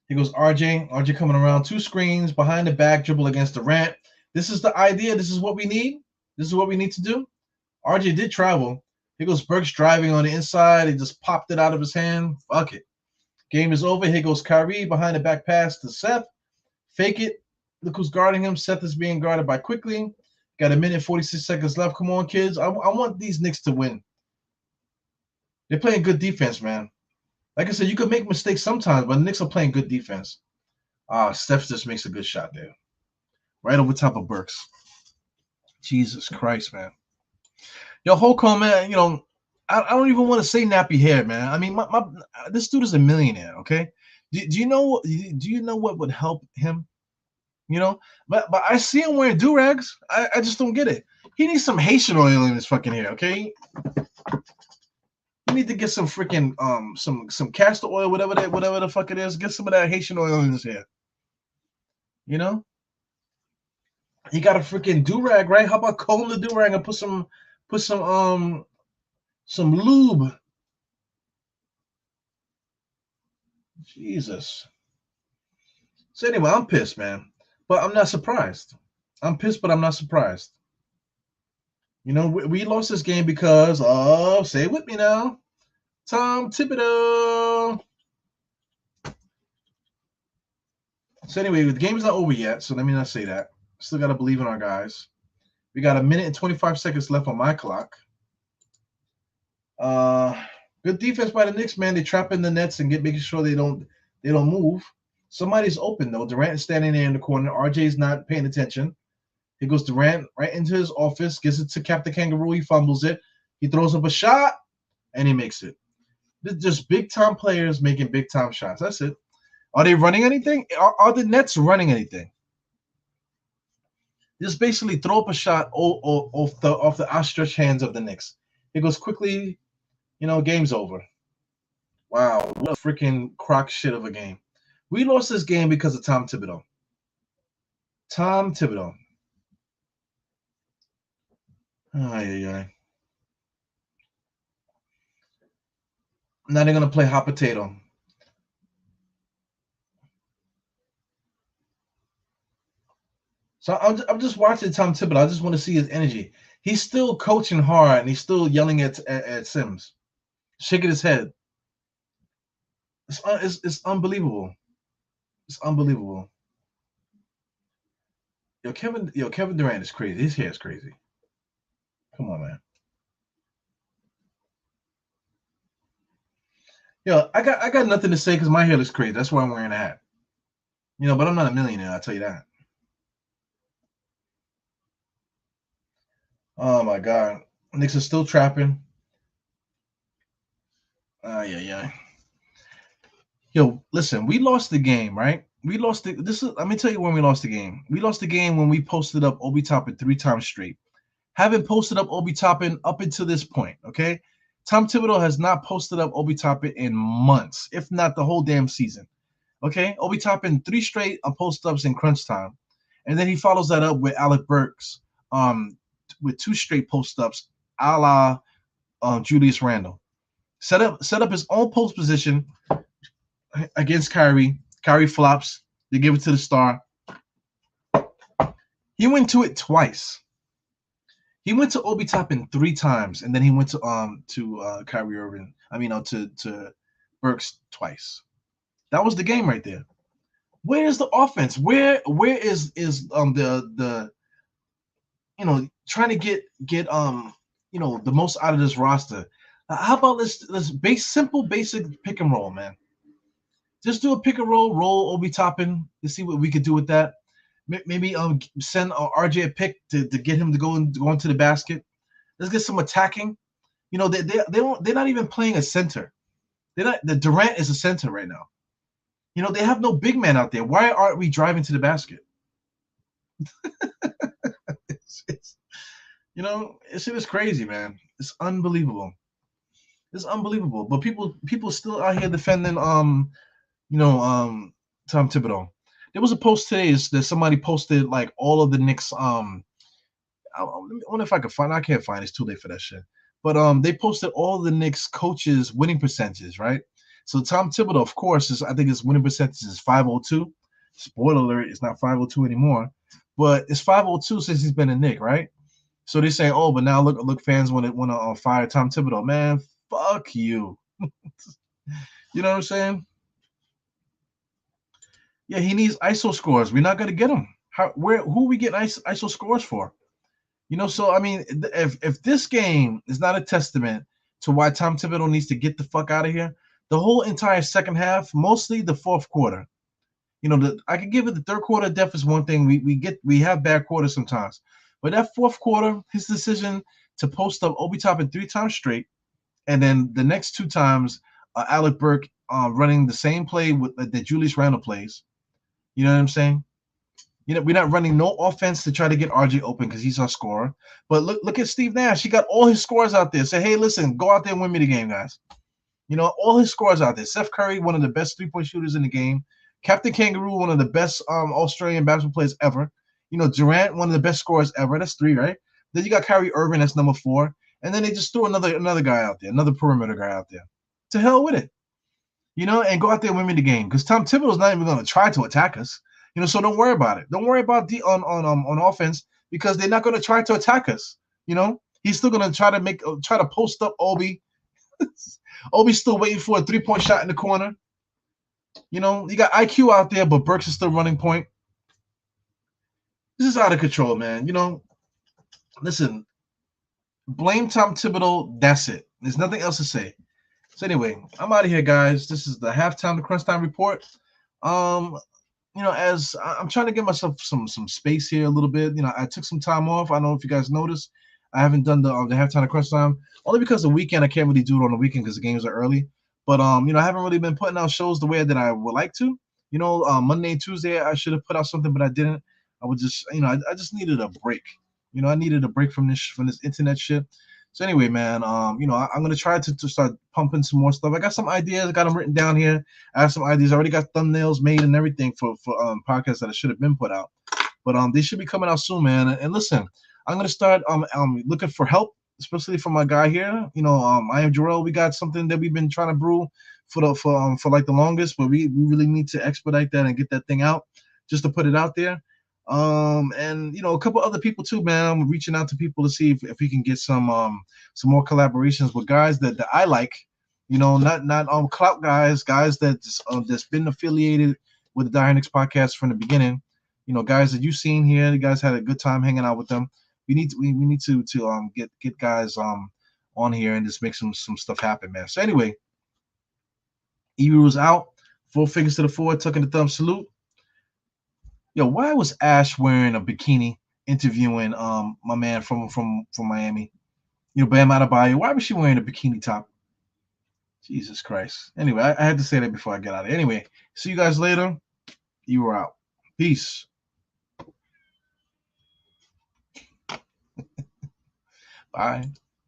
Here goes RJ. RJ coming around 2 screens, behind the back, dribble against Durant. This is the idea. This is what we need. This is what we need to do. RJ did travel. Here goes Burks driving on the inside. He just popped it out of his hand. Fuck it. Game is over. Here goes Kyrie behind the back pass to Seth. Fake it. Look who's guarding him. Seth is being guarded by Quickly. Got 1:46 seconds left. Come on, kids. I want these Knicks to win. They're playing good defense, man. Like I said, you could make mistakes sometimes, but the Knicks are playing good defense. Steph just makes a good shot there. Right over top of Burks. Jesus Christ, man. Yo, Holcomb, man, I don't even want to say nappy hair, man. I mean, this dude is a millionaire, okay? Do you know what would help him? But I see him wearing do-rags. I just don't get it. He needs some Haitian oil in his fucking hair, okay? You need to get some freaking some castor oil, whatever the fuck it is. Get some of that Haitian oil in his hair. He got a freaking do-rag, right? How about comb the do-rag and put some lube. Jesus. So anyway, I'm pissed, man. But I'm not surprised. I'm pissed, but I'm not surprised. You know, we lost this game because of, say it with me now, Tom Thibodeau. So anyway, the game's not over yet, so let me not say that. Still got to believe in our guys. We got 1:25 left on my clock. Good defense by the Knicks, man. They trap in the nets and making sure they don't move. Somebody's open though. Durant is standing there in the corner. RJ's not paying attention. Here goes Durant right into his office, gives it to Captain Kangaroo. He fumbles it. He throws up a shot, and he makes it. Just big-time players making big-time shots. That's it. Are they running anything? Are the Nets running anything? Just basically throw up a shot off the outstretched hands of the Knicks. It goes quickly, game's over. Wow, what a freaking crock shit of a game. We lost this game because of Tom Thibodeau. Tom Thibodeau. Now they're going to play hot potato. So I'm just watching Tom Thibodeau. I just want to see his energy. He's still coaching hard, and he's still yelling at Sims, shaking his head. It's unbelievable. It's unbelievable. Kevin Durant is crazy. His hair is crazy. Come on, man. I got nothing to say because my hair looks crazy. That's why I'm wearing a hat. But I'm not a millionaire. I'll tell you that. Oh my God, Knicks are still trapping. Yeah. Yo, listen, we lost the game, right? We lost the. Let me tell you when we lost the game. We lost the game when we posted up Obi Toppin 3 times straight. Haven't posted up Obi Toppin up until this point. Okay, Tom Thibodeau has not posted up Obi Toppin in months, if not the whole damn season. Okay, Obi Toppin 3 straight post ups in crunch time, and then he follows that up with Alec Burks, with 2 straight post ups, a la Julius Randle. Set up his own post position against Kyrie. Kyrie flops. They give it to the star. He went to it twice. He went to Obi Toppin 3 times, and then he went to Kyrie Irving. To Burks twice. That was the game right there. Where is the offense? Where is the trying to get the most out of this roster? How about let's simple basic pick and roll, man. Just do a pick and roll Obi Toppin. Let's see what we could do with that. Maybe send RJ a pick to get him to go into the basket. Let's get some attacking. They're not even playing a center. The Durant is a center right now. They have no big man out there. Why aren't we driving to the basket? It's crazy, man. It's unbelievable. It's unbelievable. But people still out here defending Tom Thibodeau. There was a post today that somebody posted like all of the Knicks. I wonder if I could find. I can't find. It's too late for that shit. But they posted all the Knicks coaches' winning percentages, right? So Tom Thibodeau, of course, I think his winning percentage is 502. Spoiler alert, it's not 502 anymore, but it's 502 since he's been a Knick, right? So they're saying, oh, but now look, fans want to fire Tom Thibodeau. Man, fuck you. You know what I'm saying? Yeah, he needs ISO scores. We're not gonna get him. Who are we getting ISO scores for? So I mean, if this game is not a testament to why Tom Thibodeau needs to get the fuck out of here, the whole entire second half, mostly the fourth quarter. I could give it the third quarter def is one thing. We have bad quarters sometimes, but that fourth quarter, his decision to post up Obi Toppin 3 times straight, and then the next 2 times, Alec Burke running the same play that Julius Randle plays. You know what I'm saying? We're not running no offense to try to get RJ open because he's our scorer. But look at Steve Nash. He got all his scores out there. Say, hey, listen, go out there and win me the game, guys. All his scores out there. Steph Curry, one of the best 3-point shooters in the game. Captain Kangaroo, one of the best Australian basketball players ever. Durant, one of the best scorers ever. That's 3, right? Then you got Kyrie Irving, that's number 4. And then they just threw another guy out there, another perimeter guy out there. To hell with it. and go out there and win me the game. Because Tom Thibodeau's not even going to try to attack us. So don't worry about it. Don't worry about the on offense because they're not going to try to attack us. He's still going to try to post up Obi. Obi's still waiting for a 3-point shot in the corner. You got IQ out there, but Burks is still running point. This is out of control, man. Listen, blame Tom Thibodeau. That's it. There's nothing else to say. So anyway, I'm out of here, guys. This is the halftime, the Crunchtime report. As I'm trying to give myself some space here a little bit. I took some time off. I don't know if you guys noticed. I haven't done the halftime, the Crunchtime, only because the weekend I can't really do it on the weekend because the games are early. But I haven't really been putting out shows the way that I would like to. Monday and Tuesday I should have put out something, but I didn't. I would just, I just needed a break. I needed a break from this internet shit. So anyway, man, I'm gonna try to start pumping some more stuff. I got some ideas. I got them written down here. I have some ideas. I already got thumbnails made and everything for podcasts that I should have been put out. But they should be coming out soon, man. And listen, I'm gonna start looking for help, especially from my guy here. I am Jarrell. We got something that we've been trying to brew for like the longest, but we really need to expedite that and get that thing out just to put it out there. And a couple other people too, man. I'm reaching out to people to see if we can get some more collaborations with guys that I like, not clout guys that just, that's been affiliated with the Die Knicks podcast from the beginning. Guys that you've seen here, the guys had a good time hanging out with them. We need to get guys on here and just make some stuff happen, man. So anyway, E-Rule's out, 4 fingers to the floor, tucking the thumb salute. Yo, why was Ash wearing a bikini interviewing my man from Miami? Bam Adebayo. Why was she wearing a bikini top? Jesus Christ. Anyway, I had to say that before I get out of here. Anyway, see you guys later. You were out. Peace. Bye.